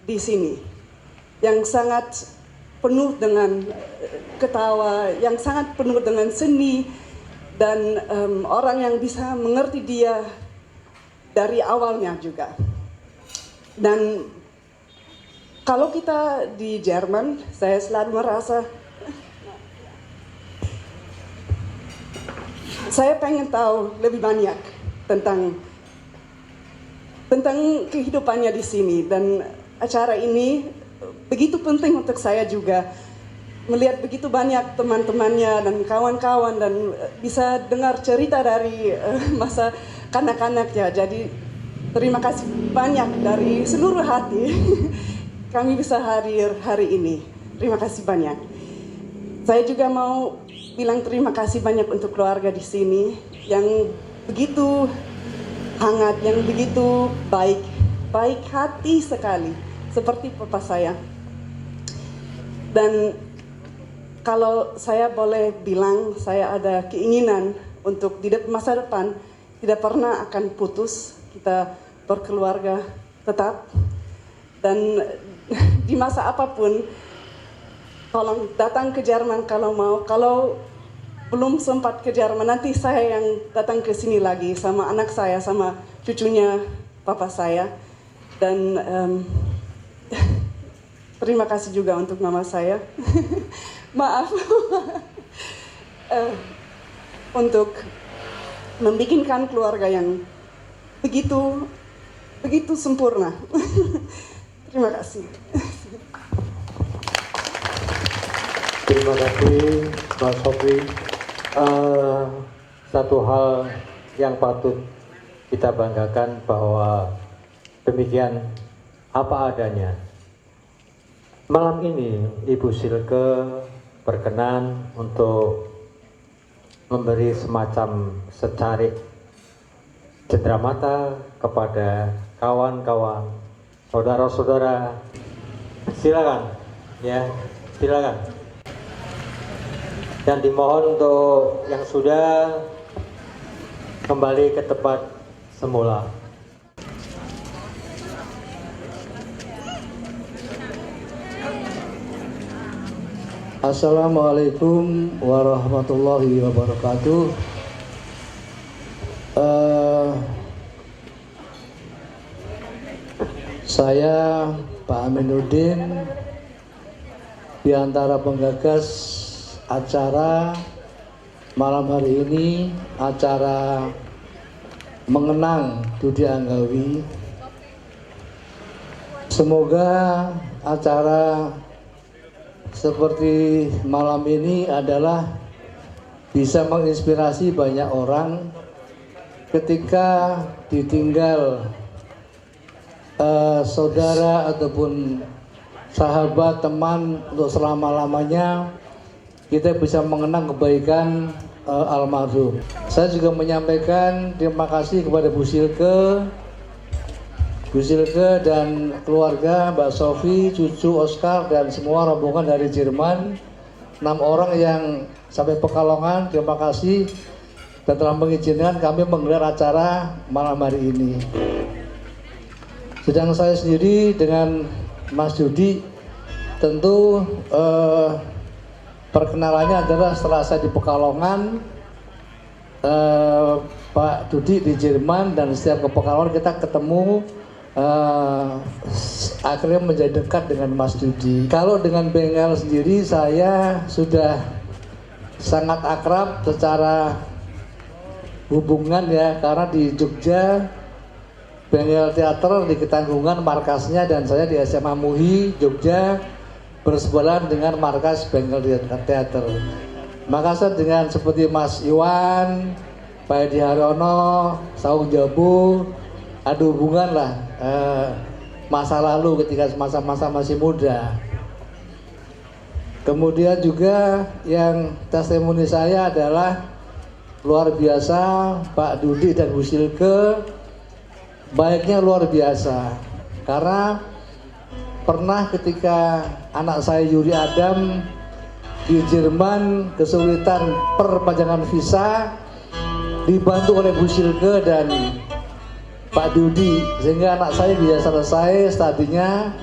di sini, yang sangat penuh dengan ketawa, yang sangat penuh dengan seni, dan orang yang bisa mengerti dia dari awalnya juga. Dan kalau kita di Jerman, saya selalu merasa saya pengen tahu lebih banyak tentang kehidupannya di sini, dan acara ini begitu penting untuk saya juga melihat begitu banyak teman-temannya dan kawan-kawan, dan bisa dengar cerita dari masa kanak-kanaknya. Jadi terima kasih banyak dari seluruh hati kami bisa hadir hari ini. Terima kasih banyak. Saya juga mau bilang terima kasih banyak untuk keluarga di sini yang begitu hangat, yang begitu baik hati sekali, seperti papa saya. Dan kalau saya boleh bilang, saya ada keinginan untuk di masa depan tidak pernah akan putus, kita berkeluarga tetap. Dan di masa apapun, tolong datang ke Jerman kalau mau. Kalau belum sempat ke Jerman, nanti saya yang datang ke sini lagi sama anak saya, sama cucunya papa saya. Dan terima kasih juga untuk mama saya. Maaf. Untuk membikinkan keluarga yang begitu sempurna. Terima kasih. Terima kasih Mas Sofi. Satu hal yang patut kita banggakan bahwa demikian apa adanya. Malam ini Ibu Silke berkenan untuk memberi semacam secarik cenderamata kepada kawan-kawan, saudara-saudara. Silakan, ya, silakan. Dan dimohon untuk yang sudah kembali ke tempat semula. Assalamualaikum warahmatullahi wabarakatuh. Saya Pak Aminuddin, di antara penggagas acara malam hari ini, acara mengenang Dude Anggawi. Semoga acara seperti malam ini adalah bisa menginspirasi banyak orang ketika ditinggal saudara ataupun sahabat, teman untuk selama-lamanya. Kita bisa mengenang kebaikan almarhum. Saya juga menyampaikan terima kasih kepada Bu Silke dan keluarga, Mbak Sofi, cucu Oscar, dan semua rombongan dari Jerman. 6 orang yang sampai Pekalongan, terima kasih dan telah mengizinkan kami menggelar acara malam hari ini. Sedang saya sendiri dengan Mas Dudi, tentu perkenalannya adalah setelah saya di Pekalongan, Pak Dudi di Jerman, dan setiap ke Pekalongan kita ketemu, akhirnya menjadi dekat dengan Mas Dudi. Kalau dengan Bengal sendiri saya sudah sangat akrab secara hubungan ya, karena di Jogja Bengal Teater di Ketanggungan markasnya, dan saya di SMA MUHI Jogja bersebelahan dengan markas Bengal Teater. Maka saya dengan seperti Mas Iwan, Pak Edi Haryono, Saung Jabu, ada hubungan lah masa lalu ketika masa-masa masih muda. Kemudian juga yang testimoni saya adalah luar biasa, Pak Dudi dan Bu Silke baiknya luar biasa. Karena pernah ketika anak saya Yuri Adam di Jerman kesulitan perpanjangan visa, dibantu oleh Bu Silke dan Pak Dudi sehingga anak saya bisa selesai studinya,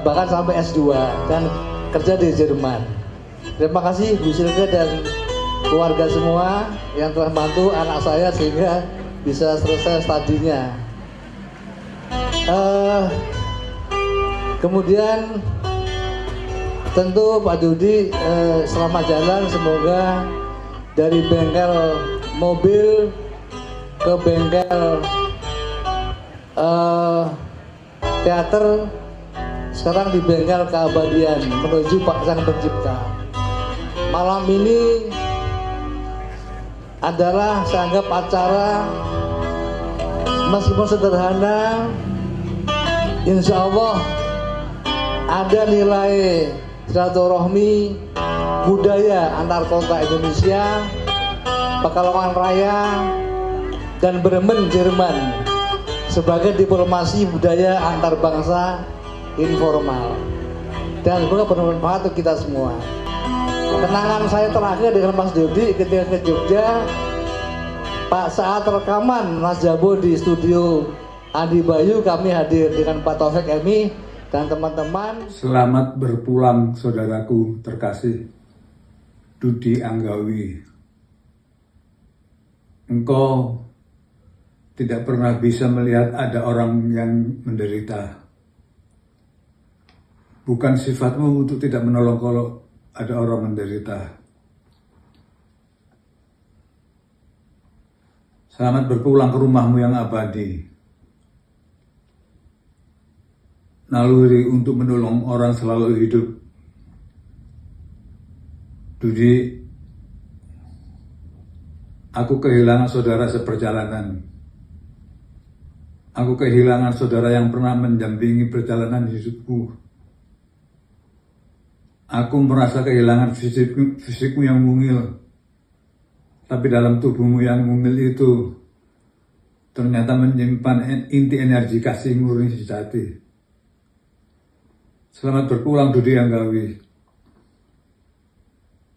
bahkan sampai S2 dan kerja di Jerman. Terima kasih Bu Silke dan keluarga semua yang telah membantu anak saya sehingga bisa selesai studinya. Kemudian tentu Pak Dudi selamat jalan, semoga dari bengkel mobil ke bengkel teater, sekarang di bengkel keabadian menuju Pak Sang Pencipta. Malam ini adalah saya anggap acara meskipun sederhana, insya Allah ada nilai silaturahmi budaya antar kota Indonesia, Pekalongan Raya dan Bremen, Jerman sebagai diplomasi budaya antar bangsa informal, dan semoga bermanfaat untuk kita semua. Kenangan saya terakhir dengan Mas Dodi ketika ke Jogja, saat rekaman Mas Jabo di studio Andi Bayu, kami hadir dengan Pak Taufik Emi dan teman-teman. Selamat berpulang saudaraku terkasih Dudi Anggawi. Engkau tidak pernah bisa melihat ada orang yang menderita. Bukan sifatmu untuk tidak menolong kalau ada orang menderita. Selamat berpulang ke rumahmu yang abadi. Naluri untuk menolong orang selalu hidup. Dudi, aku kehilangan saudara seperjalanan. Aku kehilangan saudara yang pernah mendampingi perjalanan hidupku. Aku merasa kehilangan fisikmu yang mungil. Tapi dalam tubuhmu yang mungil itu ternyata menyimpan inti energi kasih murni sejati. Selamat berpulang Dudi Anggawi.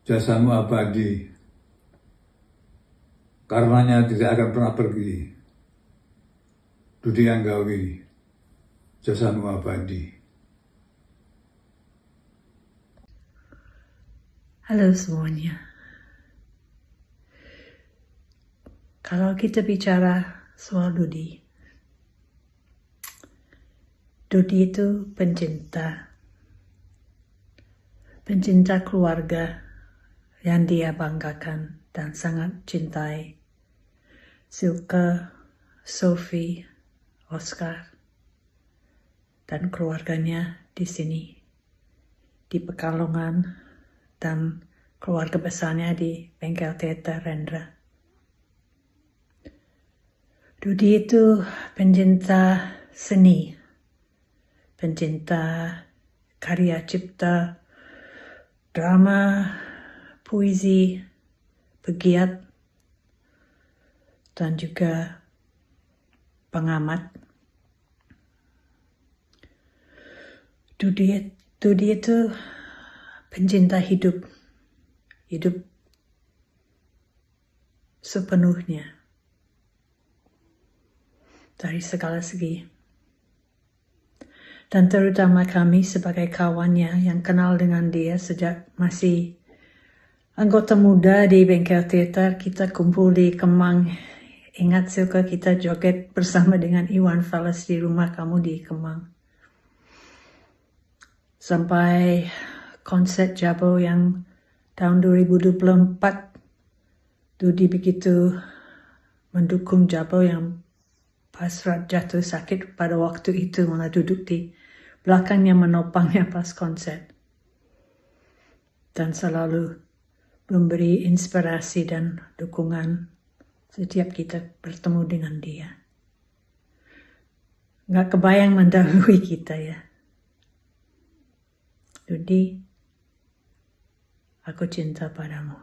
Jasamu abadi. Karenanya tidak akan pernah pergi. Dudi Anggawi, jasamu abadi. Halo semuanya. Kalau kita bicara soal Dudi itu pencinta keluarga yang dia banggakan dan sangat cintai. Silke, Sophie, Oscar, dan keluarganya di sini, di Pekalongan, dan keluarga besarnya di Bengkel Teater Rendra. Dudi itu pencinta seni, pencinta karya cipta, drama, puisi, pegiat, dan juga pengamat. Dudi itu pencinta hidup sepenuhnya dari segala segi, dan terutama kami sebagai kawannya yang kenal dengan dia sejak masih anggota muda di Bengkel Teater. Kita kumpul di Kemang. Ingat Silke, kita joget bersama dengan Iwan Fals di rumah kamu di Kemang. Sampai konser Jabo yang tahun 2024, Dudi begitu mendukung Jabo yang pasrah jatuh sakit pada waktu itu, malah duduk di belakangnya menopangnya pas konser. Dan selalu memberi inspirasi dan dukungan setiap kita bertemu dengan dia. Nggak kebayang mendahului kita ya. Dudi, aku cinta padamu.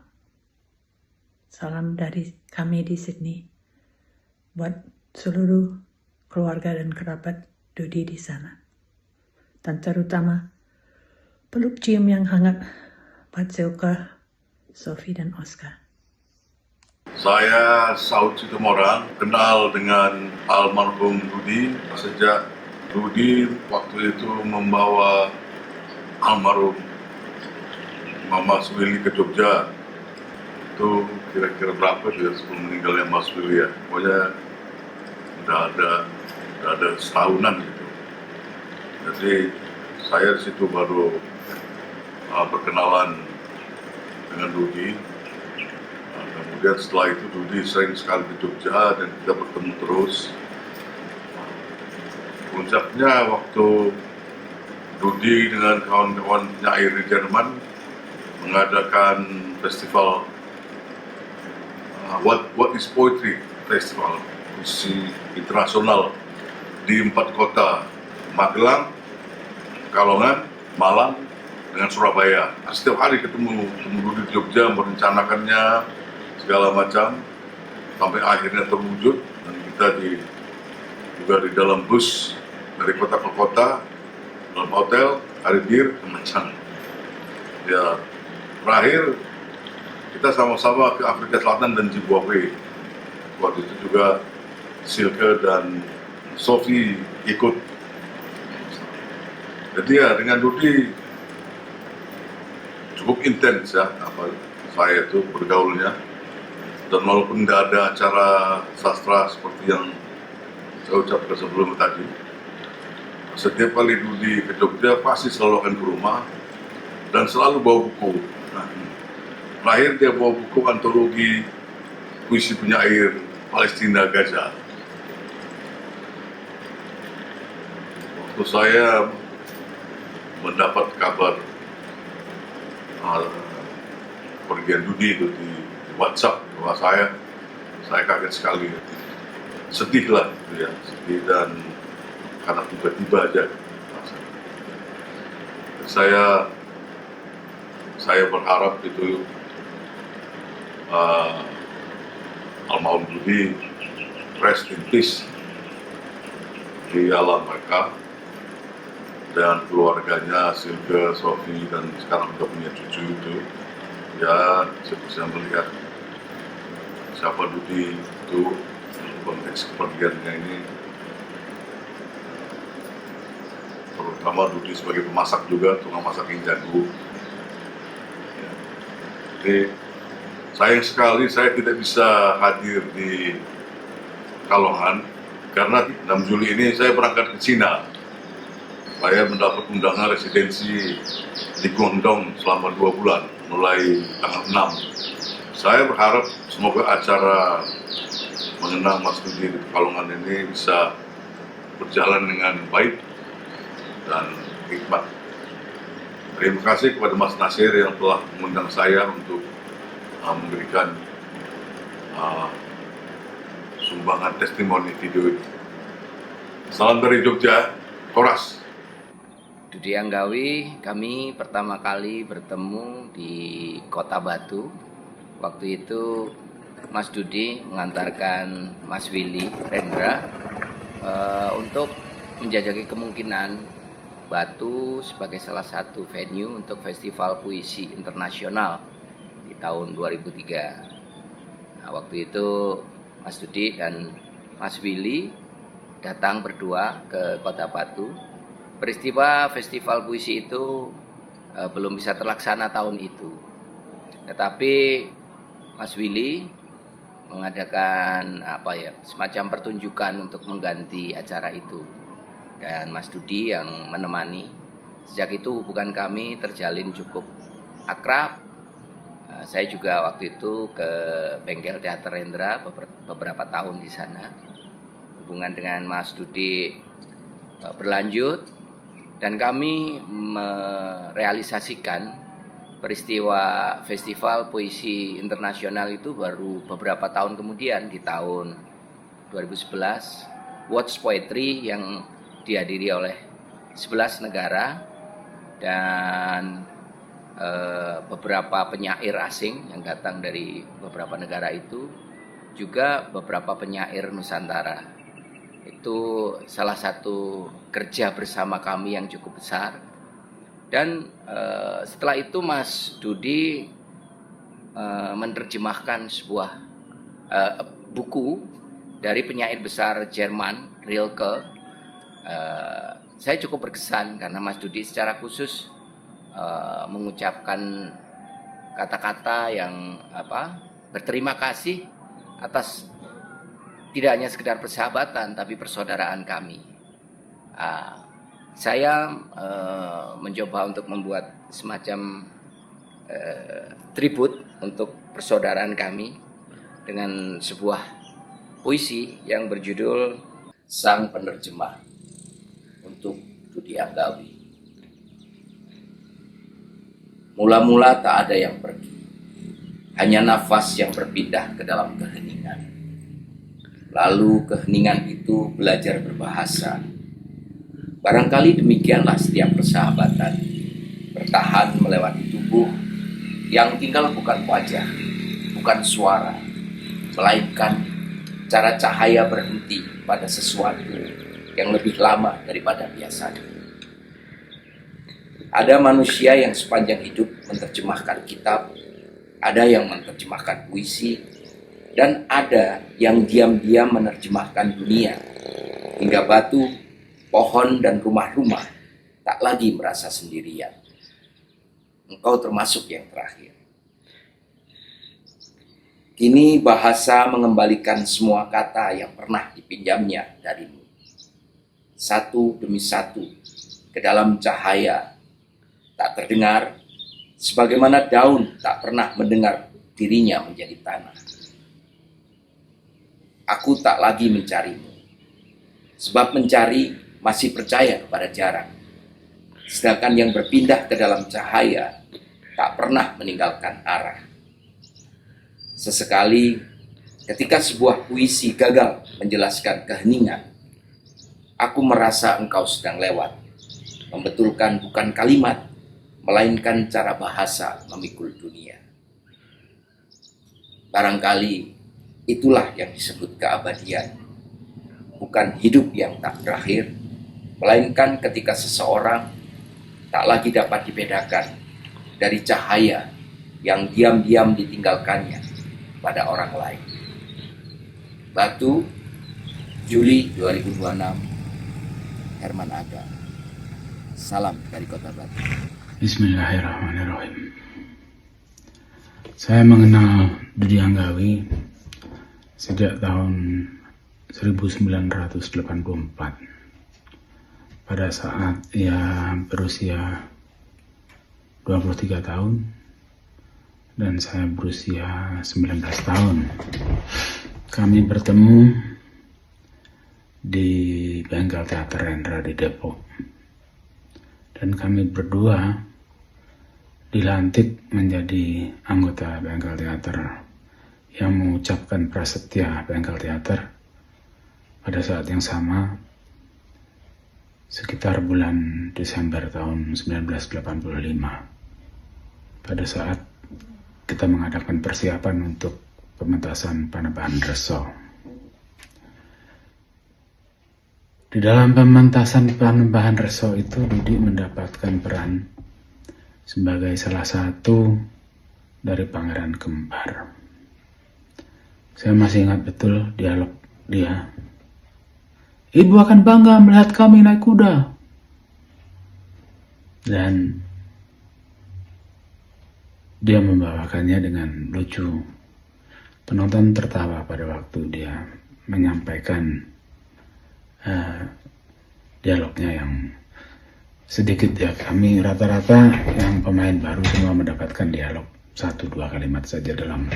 Salam dari kami di Sydney buat seluruh keluarga dan kerabat Dudi di sana. Dan terutama peluk cium yang hangat buat Silke, Sophie, dan Oscar. Saya Saud Situmorang, kenal dengan almarhum Dudi sejak Dudi waktu itu membawa almarhum Mama Willy ke Jogja. Itu kira-kira berapa dia sebelum meninggalnya Mas Willy ya? Pokoknya udah ada setahunan gitu. Jadi saya di situ baru berkenalan dengan Dudi. Kemudian setelah itu Dudi sering sekali ke Jogja dan kita bertemu terus. Puncaknya waktu Dudi dengan kawan-kawan penyair di Jerman mengadakan festival What is Poetry Festival, puisi internasional di 4 kota, Magelang, Pekalongan, Malang, dengan Surabaya. Setiap hari ketemu Dudi di Jogja, merencanakannya segala macam sampai akhirnya terwujud, dan kita juga di dalam bus dari kota ke kota, dalam hotel, hari bir, macam. Ya, terakhir kita sama-sama ke Afrika Selatan dan Zimbabwe. Waktu itu juga Silke dan Sophie ikut. Jadi ya dengan Dudi cukup intens ya, saya itu bergaulnya. Dan walaupun tidak ada acara sastra seperti yang saya ucapkan sebelum tadi, setiap kali Dudi ke Jogja pasti selalu akan ke rumah dan selalu bawa buku. Nah, terakhir dia bawa buku antologi puisi penyair Palestina Gaza. Waktu saya mendapat kabar pergian Dudi itu di WhatsApp bahwa saya kaget sekali, sedih lah gitu ya, sedih, dan karena tiba-tiba aja saya berharap itu almarhum Dudi rest in peace di alam mereka, dan keluarganya Silke, Sophie, dan sekarang sudah punya cucu itu ya bisa melihat siapa Dudi itu konteks kepergiannya ini, terutama Dudi sebagai pemasak juga, tukang masak yang jago. Ya. Jadi sayang sekali saya tidak bisa hadir di Pekalongan karena 6 Juli ini saya berangkat ke Cina. Saya mendapat undangan residensi di Guangdong selama 2 bulan, mulai tanggal 6. Saya berharap semoga acara mengenang Mas Dudi di Pekalongan ini bisa berjalan dengan baik dan hikmat. Terima kasih kepada Mas Nasir yang telah mengundang saya untuk memberikan sumbangan testimoni video ini. Salam dari Jogja, Koras. Dudi Anggawi, kami pertama kali bertemu di Kota Batu. Waktu itu Mas Dudi mengantarkan Mas Willy Rendra untuk menjajaki kemungkinan Batu sebagai salah satu venue untuk festival puisi internasional di tahun 2003. Nah, waktu itu Mas Dudi dan Mas Willy datang berdua ke Kota Batu. Peristiwa festival puisi itu belum bisa terlaksana tahun itu. Tetapi Mas Willy mengadakan semacam pertunjukan untuk mengganti acara itu, dan Mas Dudi yang menemani. Sejak itu hubungan kami terjalin cukup akrab. Saya juga waktu itu ke Bengkel Teater Rendra beberapa tahun di sana. Hubungan dengan Mas Dudi berlanjut dan kami merealisasikan peristiwa festival puisi internasional itu baru beberapa tahun kemudian, di tahun 2011, Watch Poetry yang dihadiri oleh 11 negara, dan beberapa penyair asing yang datang dari beberapa negara itu, juga beberapa penyair Nusantara. Itu salah satu kerja bersama kami yang cukup besar. Dan setelah itu Mas Dudi menerjemahkan sebuah buku dari penyair besar Jerman, Rilke. Saya cukup berkesan karena Mas Dudi secara khusus mengucapkan kata-kata yang berterima kasih atas tidak hanya sekedar persahabatan tapi persaudaraan kami. Saya mencoba untuk membuat semacam tribut untuk persaudaraan kami dengan sebuah puisi yang berjudul Sang Penerjemah untuk Dudi Anggawi. Mula-mula tak ada yang pergi, hanya nafas yang berpindah ke dalam keheningan. Lalu keheningan itu belajar berbahasa. Barangkali demikianlah setiap persahabatan, bertahan melewati tubuh yang tinggal bukan wajah, bukan suara, melainkan cara cahaya berhenti pada sesuatu yang lebih lama daripada biasanya. Ada manusia yang sepanjang hidup menerjemahkan kitab, ada yang menerjemahkan puisi, dan ada yang diam-diam menerjemahkan dunia, hingga batu, pohon, dan rumah-rumah tak lagi merasa sendirian. Engkau termasuk yang terakhir. Kini bahasa mengembalikan semua kata yang pernah dipinjamnya darimu, satu demi satu, ke dalam cahaya tak terdengar, sebagaimana daun tak pernah mendengar dirinya menjadi tanah. Aku tak lagi mencarimu, sebab mencari masih percaya kepada jarak. Sedangkan yang berpindah ke dalam cahaya tak pernah meninggalkan arah. Sesekali ketika sebuah puisi gagal menjelaskan keheningan, aku merasa engkau sedang lewat, membetulkan bukan kalimat, melainkan cara bahasa memikul dunia. Barangkali itulah yang disebut keabadian, bukan hidup yang tak berakhir, melainkan ketika seseorang tak lagi dapat dibedakan dari cahaya yang diam-diam ditinggalkannya pada orang lain. Batu, Juli 2026, Herman Aga. Salam dari Kota Batu. Bismillahirrahmanirrahim. Saya mengenal Dudi Anggawi sejak tahun 1984. Pada saat ia berusia 23 tahun dan saya berusia 19 tahun. Kami bertemu di Bengkel Teater Rendra di Depok. Dan kami berdua dilantik menjadi anggota Bengkel Teater yang mengucapkan prasetya Bengkel Teater pada saat yang sama, sekitar bulan Desember tahun 1985, pada saat kita mengadakan persiapan untuk pementasan Panembahan Reso. Di dalam pementasan Panembahan Reso itu Dudi mendapatkan peran sebagai salah satu dari pangeran kembar. Saya masih ingat betul dialog dia. Ibu akan bangga melihat kami naik kuda. Dan dia membawakannya dengan lucu. Penonton tertawa pada waktu dia menyampaikan dialognya yang sedikit ya. Kami rata-rata yang pemain baru semua mendapatkan dialog 1-2 kalimat saja dalam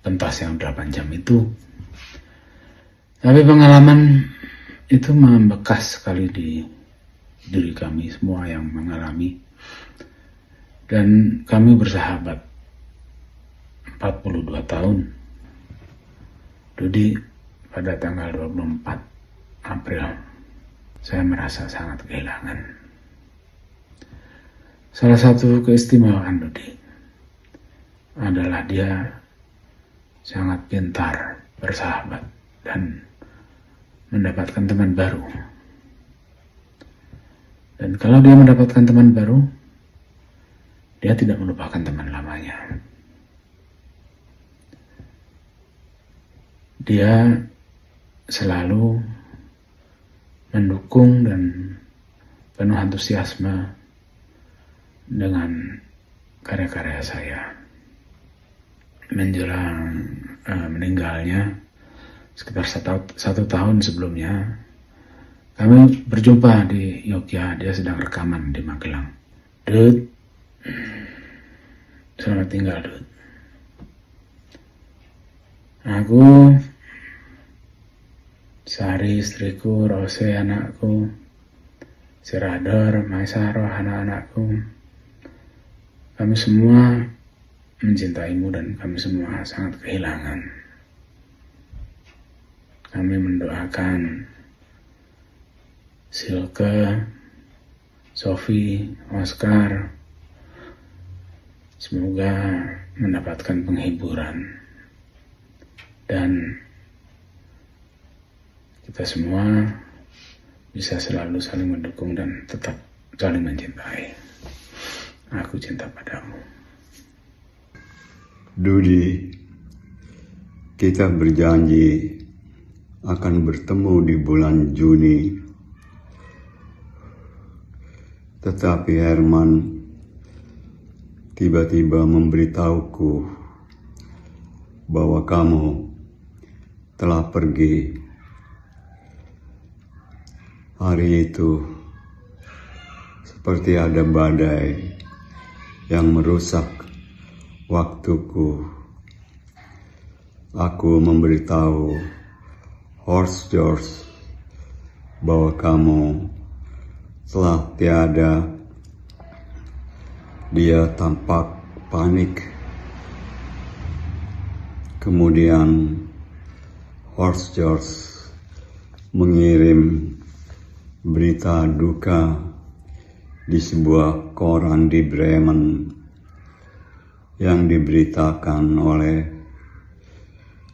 pentas yang 8 jam itu. Tapi pengalaman itu membekas sekali di diri kami semua yang mengalami, dan kami bersahabat 42 tahun. Dudi pada tanggal 24 April saya merasa sangat kehilangan. Salah satu keistimewaan Dudi adalah dia sangat pintar bersahabat dan mendapatkan teman baru. Dan kalau dia mendapatkan teman baru, dia tidak melupakan teman lamanya. Dia selalu mendukung dan penuh antusiasme dengan karya-karya saya. Menjelang meninggalnya sekitar satu tahun sebelumnya, kami berjumpa di Yogyakarta. Dia sedang rekaman di Magelang. Dud, selamat tinggal Dud. Aku, Sari istriku, Rose anakku, Sirador, Maisaro anak-anakku, kami semua mencintaimu dan kami semua sangat kehilangan. Kami mendoakan Silke, Sofi, Oscar semoga mendapatkan penghiburan dan kita semua bisa selalu saling mendukung dan tetap saling mencintai. Aku cinta padamu. Dudi, kita berjanji akan bertemu di bulan Juni. Tetapi Herman tiba-tiba memberitahuku bahwa kamu telah pergi. Hari itu seperti ada badai yang merusak waktuku. Aku memberitahu Horst George bahwa kamu telah tiada. Dia tampak panik. Kemudian Horst George mengirim berita duka di sebuah koran di Bremen yang diberitakan oleh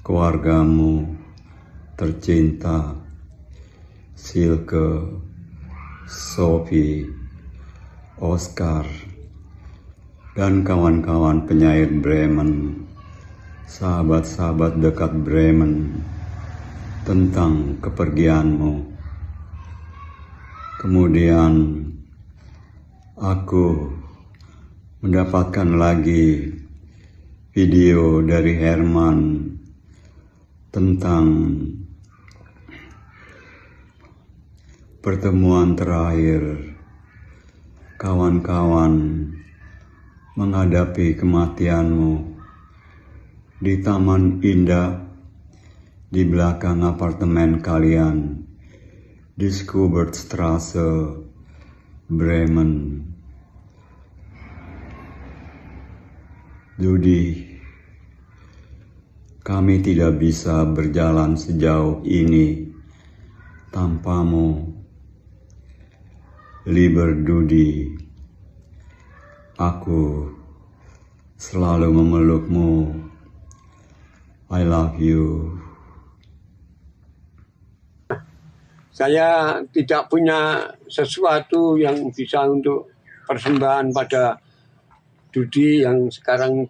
keluargamu tercinta, Silke, Sophie, Oscar, dan kawan-kawan penyair Bremen, sahabat-sahabat dekat Bremen, tentang kepergianmu. Kemudian aku mendapatkan lagi video dari Herman tentang pertemuan terakhir kawan-kawan menghadapi kematianmu di taman indah di belakang apartemen kalian di Schubertstrasse, Bremen. Dudi, kami tidak bisa berjalan sejauh ini tanpamu. Lieber Dudi, aku selalu memelukmu. I love you. Saya tidak punya sesuatu yang bisa untuk persembahan pada Dudi yang sekarang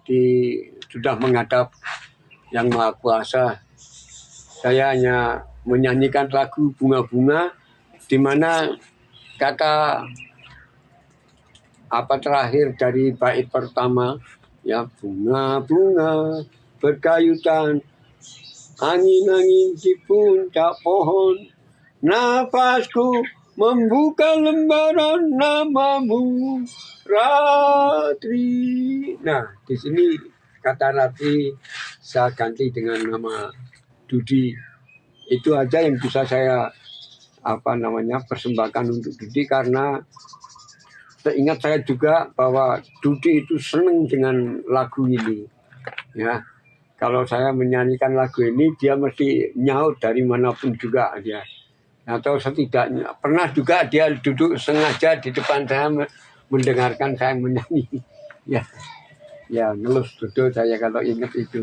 sudah menghadap Yang Maha Kuasa. Saya hanya menyanyikan lagu Bunga-Bunga, di mana kata terakhir dari bait pertama, ya, bunga-bunga berkayutan, angin-angin di puncak pohon, nafasku membuka lembaran namamu, Ratri. Nah, di sini kata Ratri saya ganti dengan nama Dudi. Itu aja yang bisa saya persembahkan untuk Dudi, karena seingat saya juga bahwa Dudi itu senang dengan lagu ini. Ya, kalau saya menyanyikan lagu ini, dia mesti nyaut dari manapun juga dia. Atau setidaknya pernah juga dia duduk sengaja di depan saya mendengarkan saya menyanyi. Ya ngelus betul saya kalau ingat itu.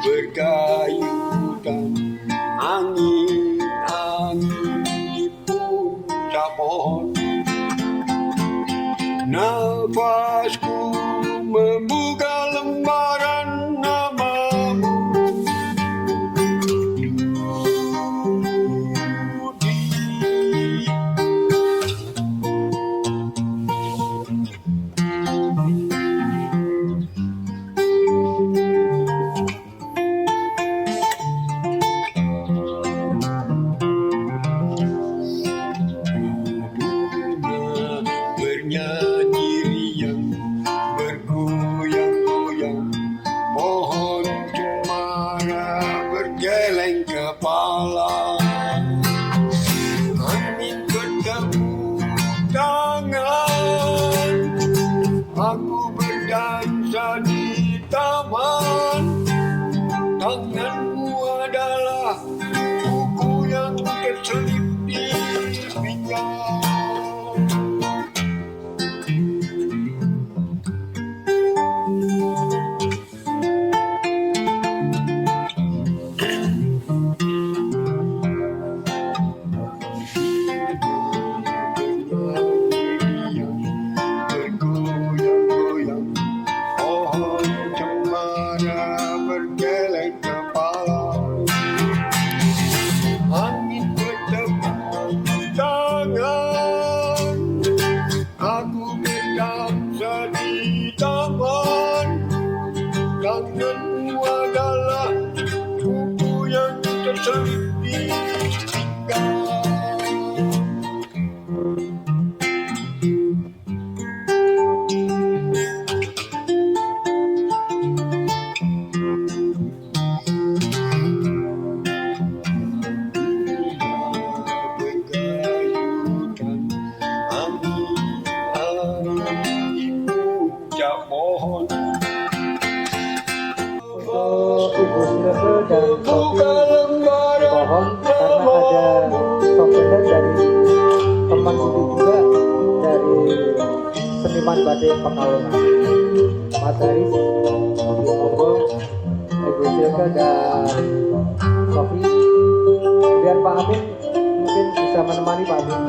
Berkayutan angin di puncak pohon, nafasku membuka lembaran namamu. Bernyanyi riang, bergoyang-goyang, pohon cemara bergeleng kepala. Angin bertepuk tangan, aku berdansa di taman. Tanganmu adalah buku yang terselip di pinggang. Bergoyang-goyang, pohon cemara bergeleng kepala. Angin bertepuk tangan, aku berdansa di taman. Tanganmu adalah buku yang terselip di pinggang. Pohon untuk Ibu Silke dan Sofi pohon karena ada souvenir dari teman Budi juga dari seniman batik Pekalongan. Mas Haris, monggo Ibu Silke dan Sofi. Biar Pak Amin mungkin bisa menemani Pak Amin.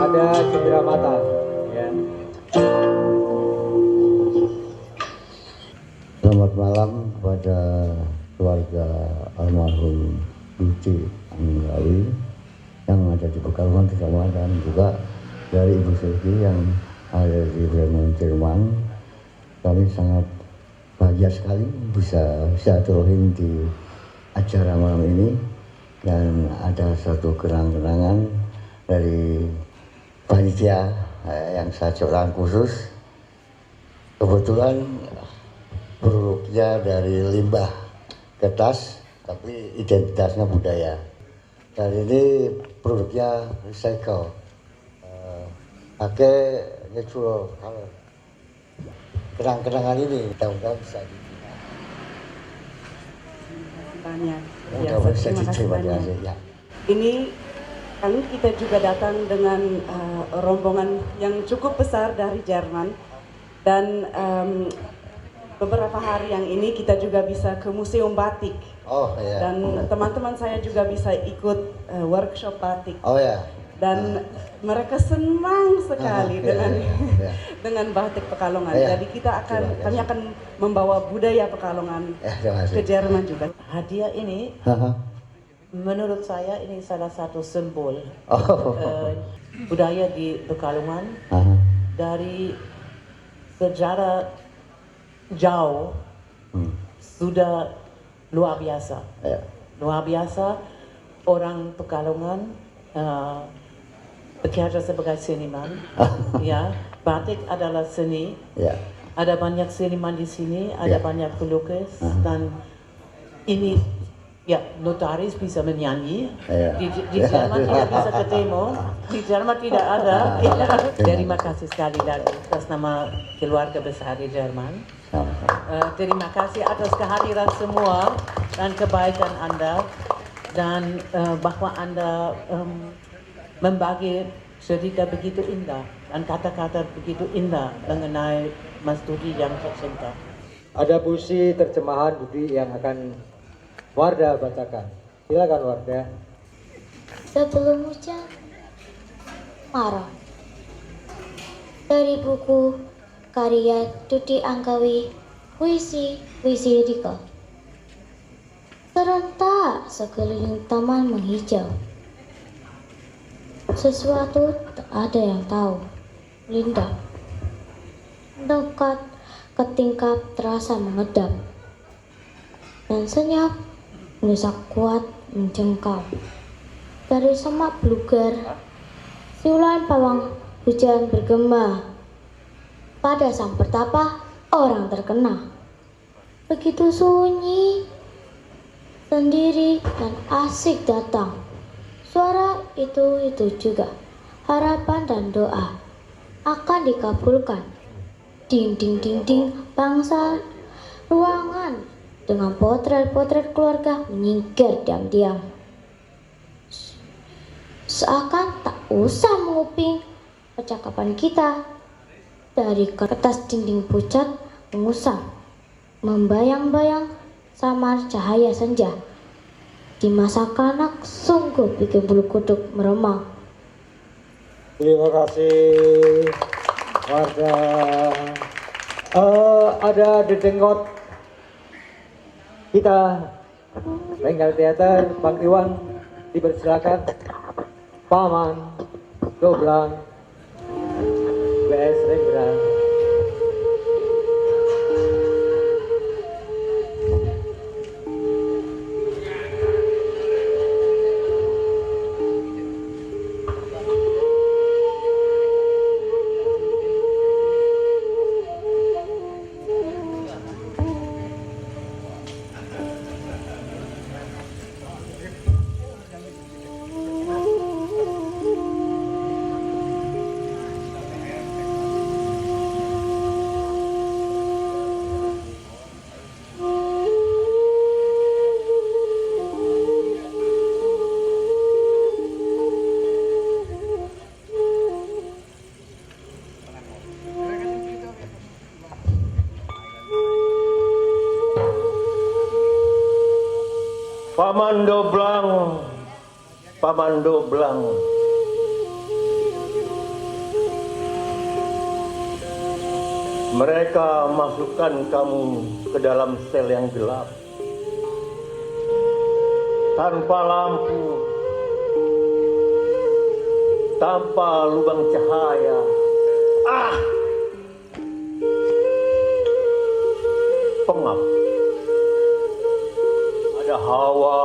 Ada cendera mata. Ya. Selamat malam kepada keluarga almarhum Dudi Anggawi yang ada di Pekalongan bersama, dan juga dari Ibu Silke yang ada di Bremen, Jerman. Kami sangat bahagia sekali bisa silaturahim di acara malam ini, dan ada satu kenang-kenangan dari panitia yang saya ciptakan khusus. Kebetulan produknya dari limbah kertas, tapi identitasnya budaya. Dan ini produknya recycle, pakai natural color. Kenang-kenangan ini mudah-mudahan bisa diterima. Banyak. Mudah-mudahan bisa diterima. Ya. Ini kali kita juga datang dengan rombongan yang cukup besar dari Jerman, dan beberapa hari yang ini kita juga bisa ke Museum Batik. Oh iya. Dan teman-teman saya juga bisa ikut workshop batik. Oh ya. Dan mereka senang sekali dengan batik Pekalongan. Jadi kami akan membawa budaya Pekalongan ke Jerman juga. Hadiah ini menurut saya ini salah satu simbol budaya di Pekalongan dari sejarah jauh sudah luar biasa. Luar biasa orang Pekalongan bekerja sebagai seniman. Ya, batik adalah seni. Ada banyak seniman di sini, ada banyak pelukis dan ini ya notaris bisa menyanyi. Di Jerman tidak bisa ketemu, di Jerman tidak ada. Terima kasih sekali lagi atas nama keluarga besar di Jerman. Terima kasih atas kehadiran semua dan kebaikan Anda dan bahwa Anda membagi cerita begitu indah dan kata-kata begitu indah mengenai Mas Dudi yang tercinta. Ada puisi terjemahan Dudi yang akan Wardah bacakan. Silakan Wardah. Sebelum hujan, marah. Dari buku karya Dudi Anggawi, Puisi Rika. Serentak sekeliling taman menghijau. Sesuatu tak ada yang tahu. Linda. Dekat ke tingkap terasa mengedap. Dan senyap mendesak kuat menjengkau. Dari semak belugar, siulan pawang hujan bergema. Pada sang pertapa, orang terkena. Begitu sunyi, sendiri dan asik datang. Suara itu juga, harapan dan doa akan dikabulkan. Ding ding ding ding, bangsa ruangan dengan potret-potret keluarga menyingkir diam-diam. Seakan tak usah menguping percakapan kita. Dari kertas dinding pucat mengusang, membayang-bayang samar cahaya senja. Di masa kanak sungguh bikin bulu kuduk meremang. Terima kasih Wardah. Ada dedenggot kita Bengkel Teater Bang Iwan dipersilakan. Paman Doblang BS Rendra. Paman Doblang, mereka masukkan kamu ke dalam sel yang gelap, tanpa lampu, tanpa lubang cahaya. Pengap. Ada hawa,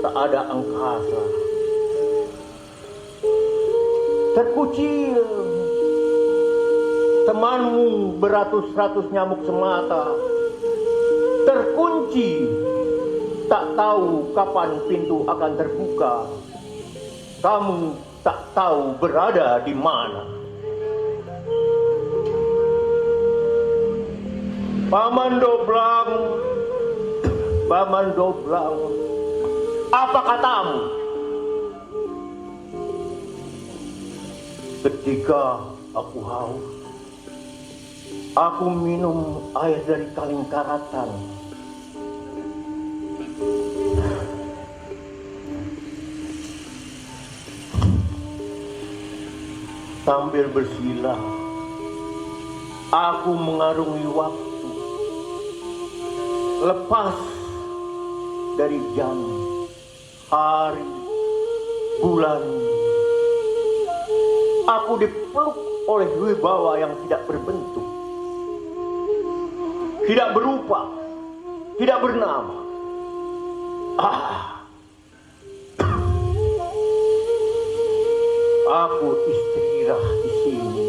tak ada angkasa. Terkucil, temanmu beratus-ratus nyamuk semata. Terkunci, tak tahu kapan pintu akan terbuka. Kamu tak tahu berada di mana. Paman Doblang, Paman Doblang, apa katamu? Ketika aku haus, aku minum air dari kaleng karatan. Sambil bersila, aku mengarungi waktu, lepas dari jam, hari, bulan. Aku dipeluk oleh wibawa yang tidak berbentuk. tidak berupa, tidak bernama. Aku istirahat di sini.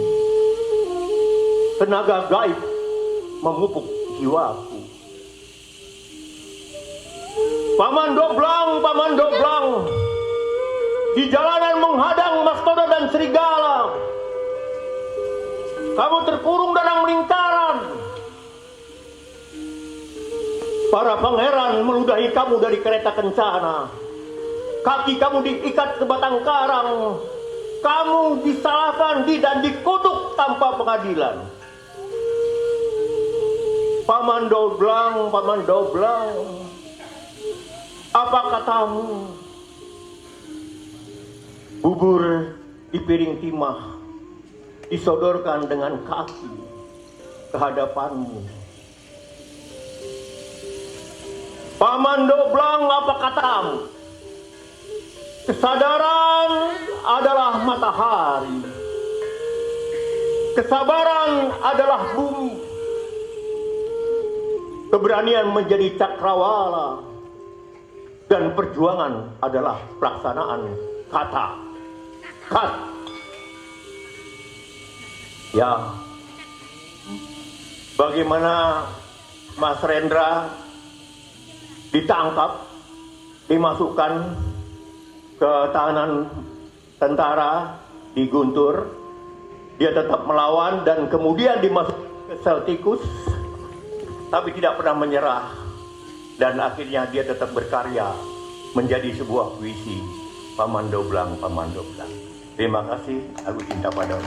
Tenaga gaib memupuk jiwaku. Paman Doblang, di jalanan menghadang Mastoda dan Serigala. Kamu terkurung dalam lingkaran. Para pangeran meludahi kamu dari kereta kencana. Kaki kamu diikat ke batang karang. Kamu disalahkan dan dikutuk tanpa pengadilan. Paman Doblang, apa katamu? Bubur di piring timah disodorkan dengan kaki ke hadapanmu. Paman Doblang, apa katamu? Kesadaran adalah matahari. Kesabaran adalah bumi. Keberanian menjadi cakrawala. Dan perjuangan adalah pelaksanaan kata. Ya, bagaimana Mas Rendra ditangkap, dimasukkan ke tahanan tentara di Guntur, dia tetap melawan dan kemudian dimasukkan ke sel tikus, tapi tidak pernah menyerah, dan akhirnya dia tetap berkarya menjadi sebuah puisi. Paman Doblang. Terima kasih, aku cinta padamu.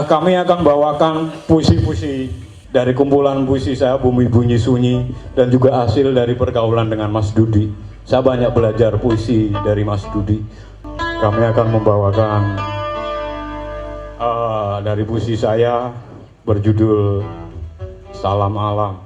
Kami akan bawakan puisi-puisi dari kumpulan puisi saya, Bumi Bunyi Sunyi, dan juga hasil dari pergaulan dengan Mas Dudi. Saya banyak belajar puisi dari Mas Dudi. Kami akan membawakan dari puisi saya berjudul Salam Alam.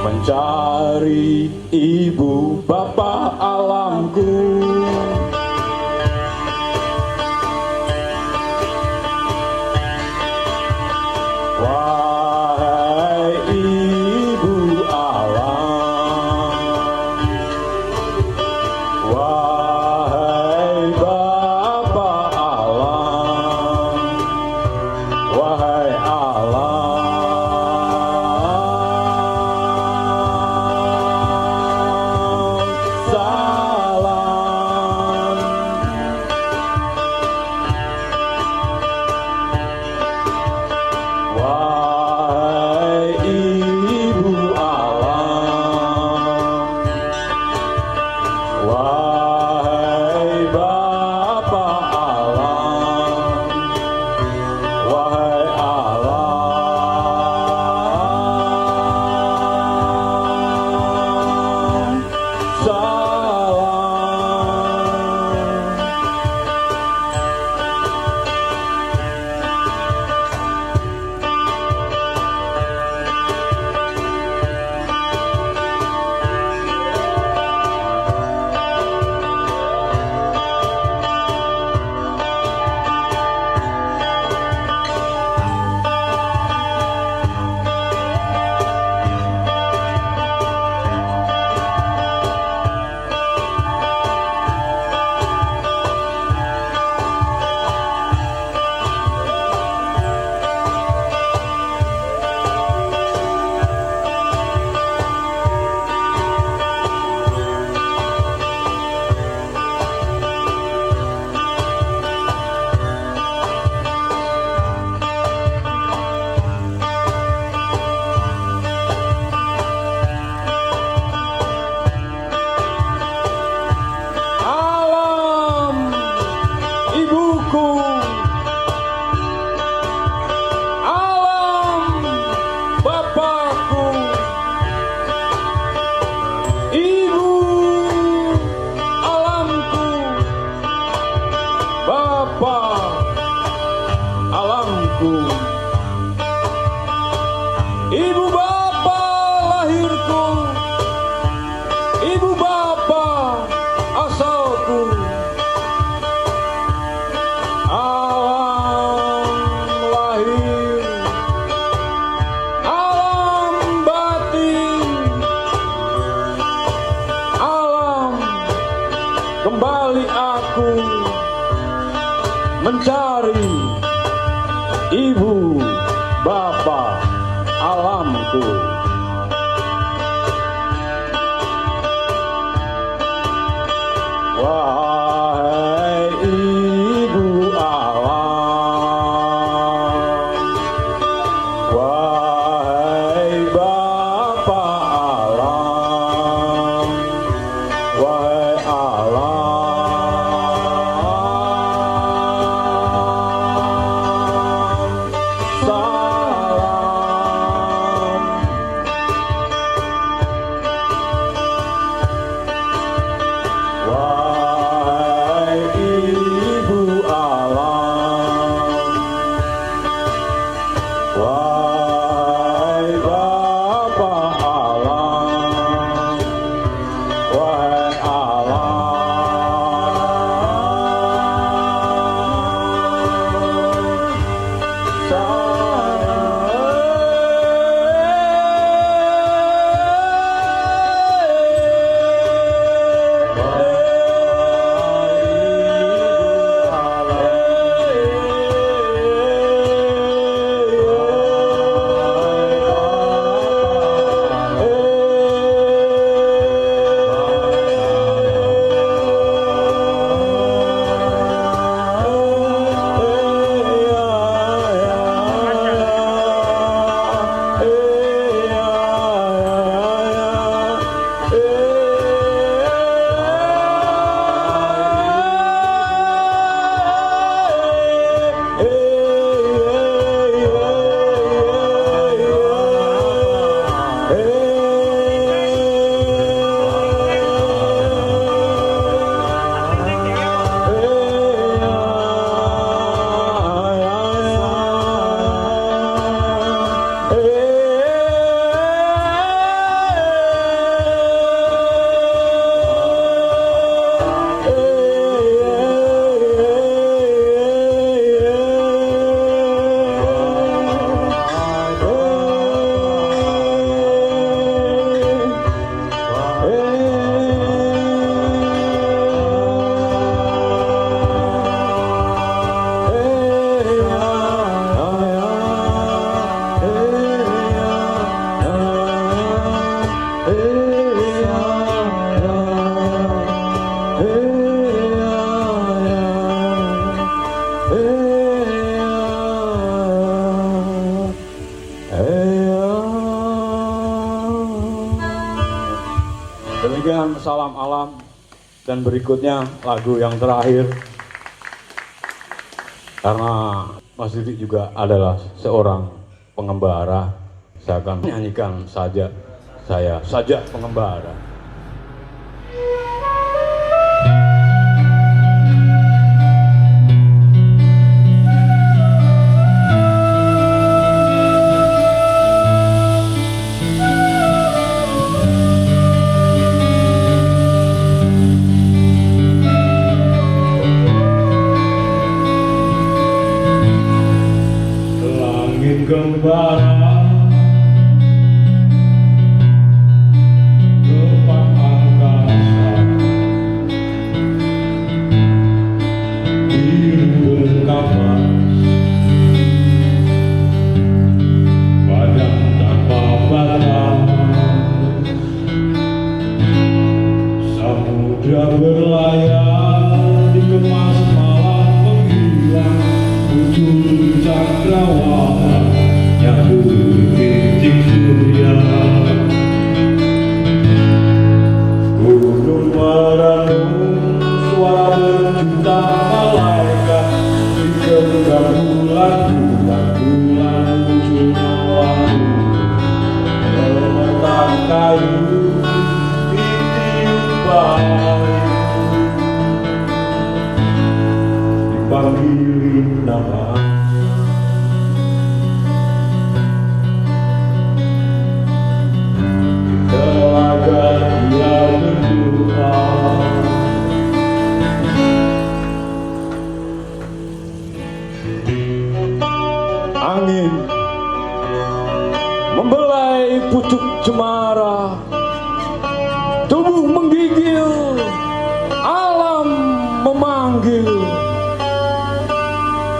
Mencari ibu bapa alamku. Wahai ibu alam, wahai bapa alam, wahai alam. Salam aku. Ibu bapa lahirku, ibu bapa asalku, alam lahir, alam batin, alam kembali aku mencari ibu bapa alamku. Wahai ibu alam, wahai bapa alam, wahai alam, salam. Wahai ibu alam, wahai bapa alam, wahai Demikian salam alam, dan berikutnya lagu yang terakhir, karena Mas Didi juga adalah seorang pengembara, saya akan menyanyikan saja, saya saja pengembara. Gembala gelombang angkasa, biru berkapas, badan tanpa batas, samudra berlayar dikemas malam menghilang, muncul cakrawala yang titik surya. Gunung merenung suara berjuta malaikat, digenggam bulan-bulan munculnya waktu, meletak kayu ditiup bayu, dipanggilin nama. angin membelai pucuk cemara, tubuh menggigil, alam memanggil,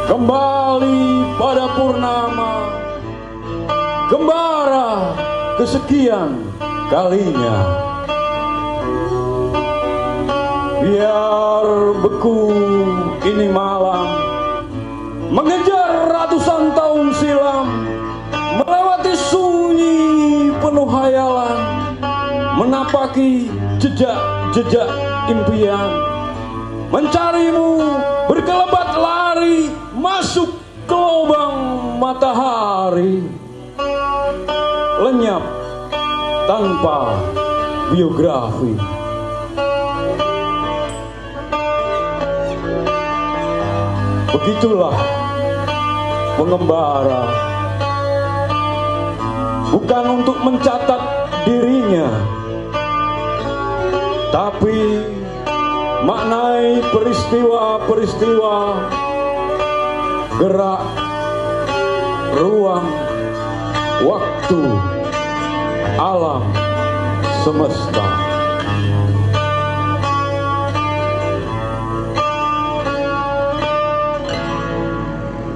kembali pada purnama, kembara kesekian kalinya. Biar beku ini malam, mengejar ratusan tahun silam, melewati sunyi penuh hayalan, menapaki jejak-jejak impian, mencarimu berkelebat lari, masuk ke lubang matahari, lenyap tanpa biografi. Begitulah mengembara, bukan untuk mencatat dirinya, tapi maknai peristiwa-peristiwa, gerak, ruang, waktu, alam, semesta.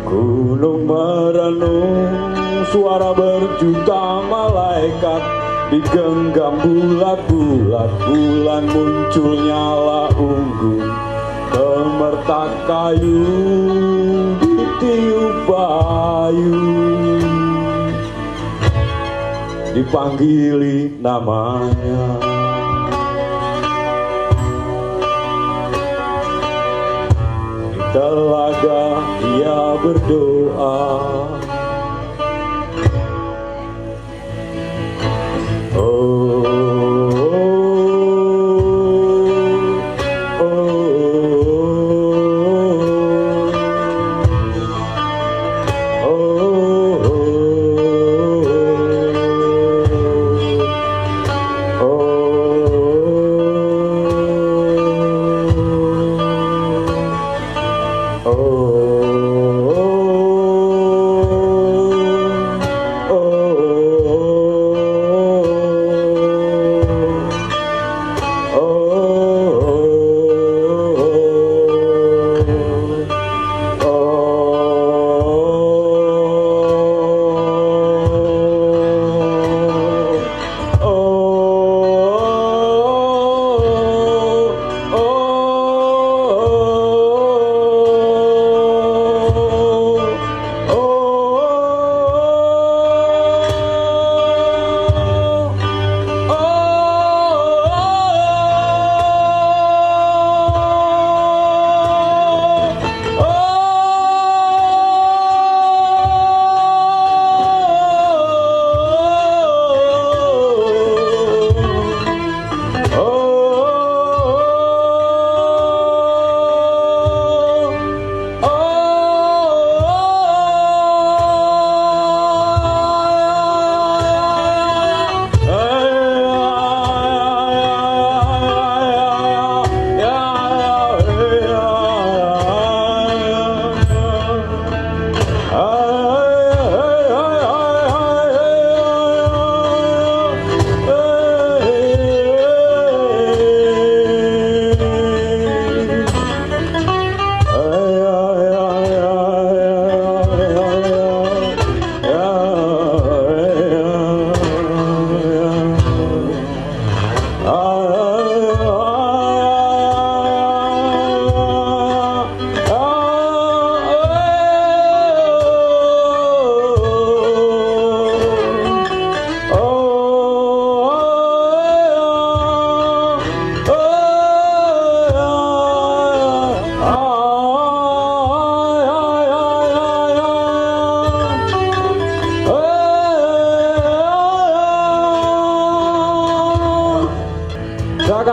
Gunung merenung, suara berjuta malaikat, digenggam bulat-bulat, bulan muncul nyala unggun, gemertak kayu ditiup bayu, dipanggili namanya. Telaga ia berdoa,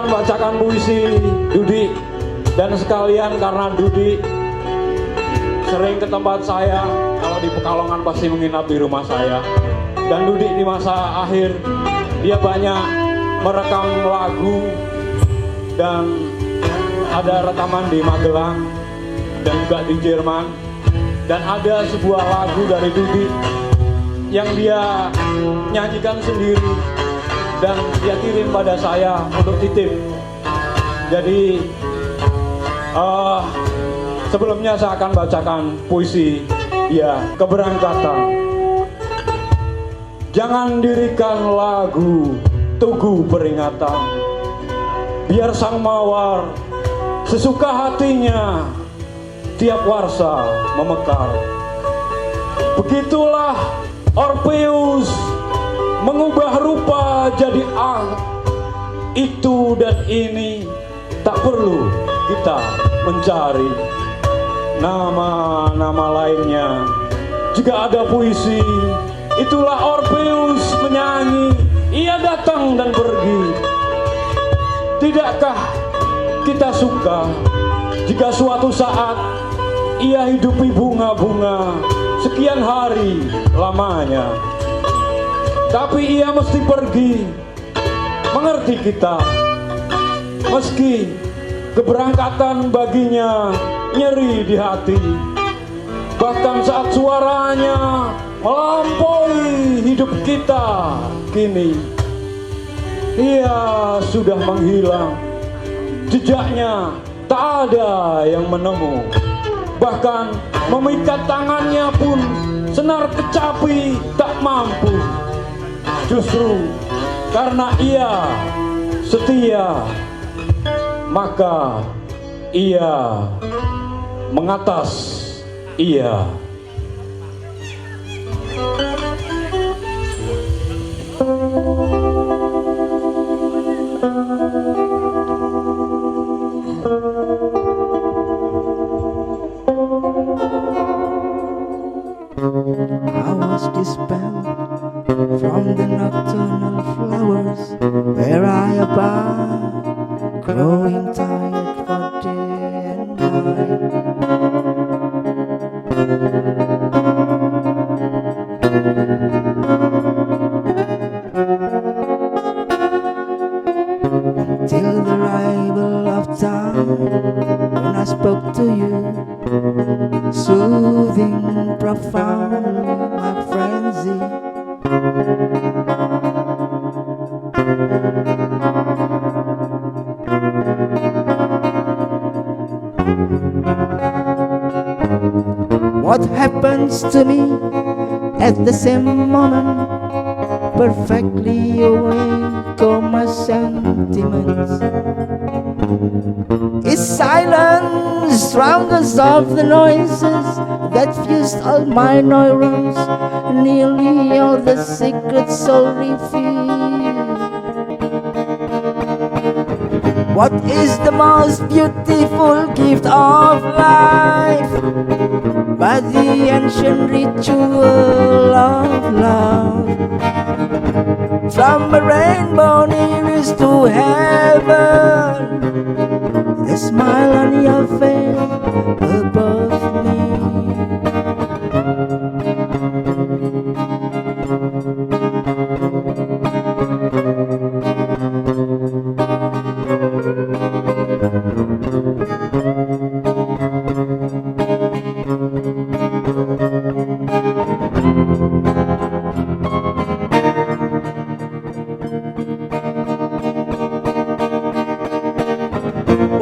membacakan puisi Dudi, dan sekalian karena Dudi sering ke tempat saya, kalau di Pekalongan pasti menginap di rumah saya, dan Dudi di masa akhir dia banyak merekam lagu dan ada rekaman di Magelang dan juga di Jerman. Dan ada sebuah lagu dari Dudi yang dia nyanyikan sendiri dan dia kirim pada saya untuk titip. Jadi sebelumnya saya akan bacakan puisi dia, Keberangkatan. Jangan dirikan lagu tugu peringatan, biar sang mawar sesuka hatinya tiap warsa memekar. Begitulah Orpheus mengubah rupa jadi itu dan ini, tak perlu kita mencari nama-nama lainnya. Jika ada puisi, itulah Orpheus menyanyi, ia datang dan pergi. Tidakkah kita suka jika suatu saat ia hidupi bunga-bunga sekian hari lamanya? Tapi ia mesti pergi, mengerti kita, meski keberangkatan baginya nyeri di hati. Bahkan saat suaranya melampaui hidup kita kini, ia sudah menghilang, jejaknya tak ada yang menemu. Bahkan memikat tangannya pun senar kecapi tak mampu. Justru karena ia setia, maka ia mengatas ia. I was dispelled from the nocturnal flowers where I abide, growing tired for day and night. Till the arrival of time, when I spoke to you, soothing profoundly my frenzy. What happens to me at the same moment perfectly awake all my sentiments. Is silence strongest of the noises that fused all my neurons, nearly all the secret soul revealed. What is the most beautiful gift of life but the ancient ritual of love? From a rainbow nearest to heaven, the smile on your face above me.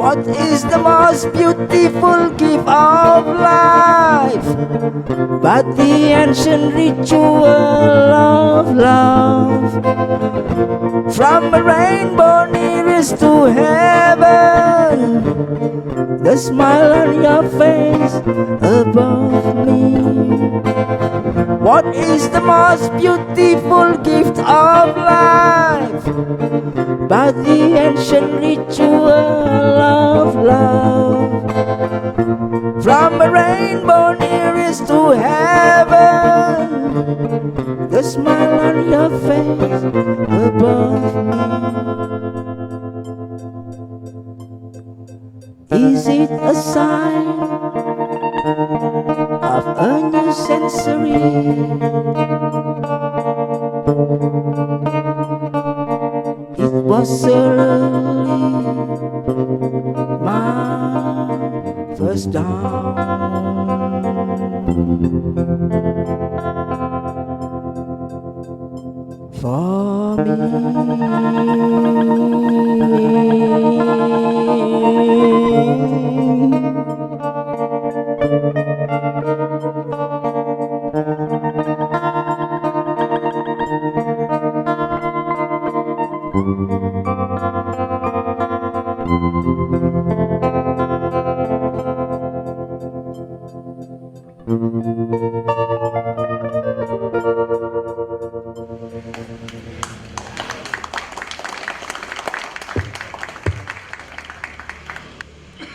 What is the most beautiful gift of life but the ancient ritual of love? From a rainbow nearest to heaven, the smile on your face above me. What is the most beautiful gift of life but the ancient ritual of love? From a rainbow nearest to heaven, the smile on your face above me. Is it a sign of a new century? It was early, my first dawn. For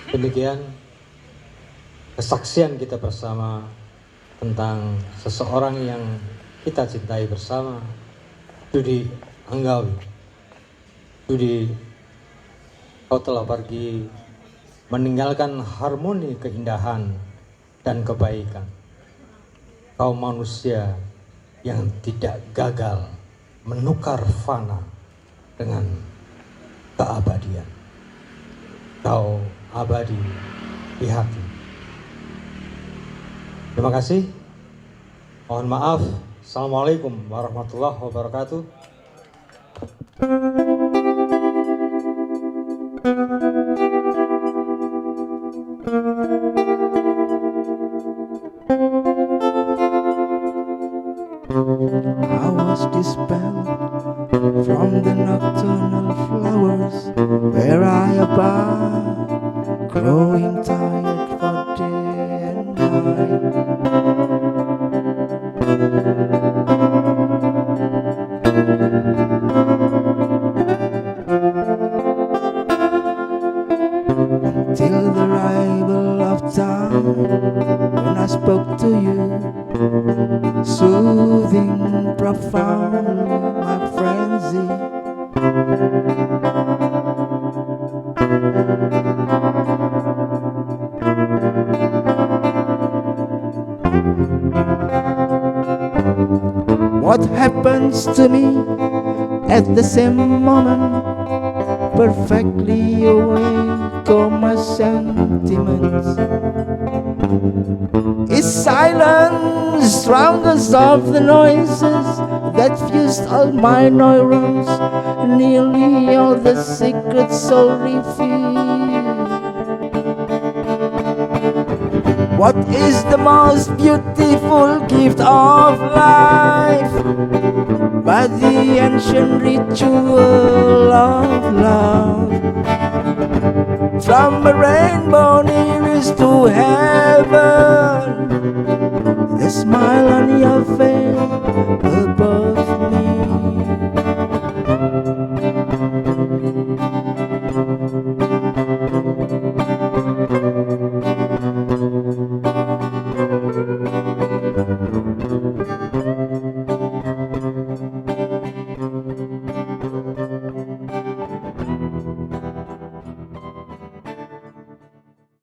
Demikian kesaksian kita bersama tentang seseorang yang kita cintai bersama, Dudy Anggawi. Dudy, kau telah pergi meninggalkan harmoni keindahan dan kebaikan. Kau manusia yang tidak gagal menukar fana dengan keabadian. Kau abadi di hati. Terima kasih. Mohon maaf. Assalamualaikum warahmatullahi wabarakatuh. I was dispelled from the nocturnal flowers where I abide, growing tired for day and till the arrival of time when I spoke to you, soothing profoundly my frenzy. What happens to me at the same moment perfectly awake all my sentiments is silence, strongest of the noises that fused all my neurons, nearly all the secret soul revealed. What is the most beautiful gift of life but the ancient ritual of love? From a rainbow nearest to heaven, the smile on your face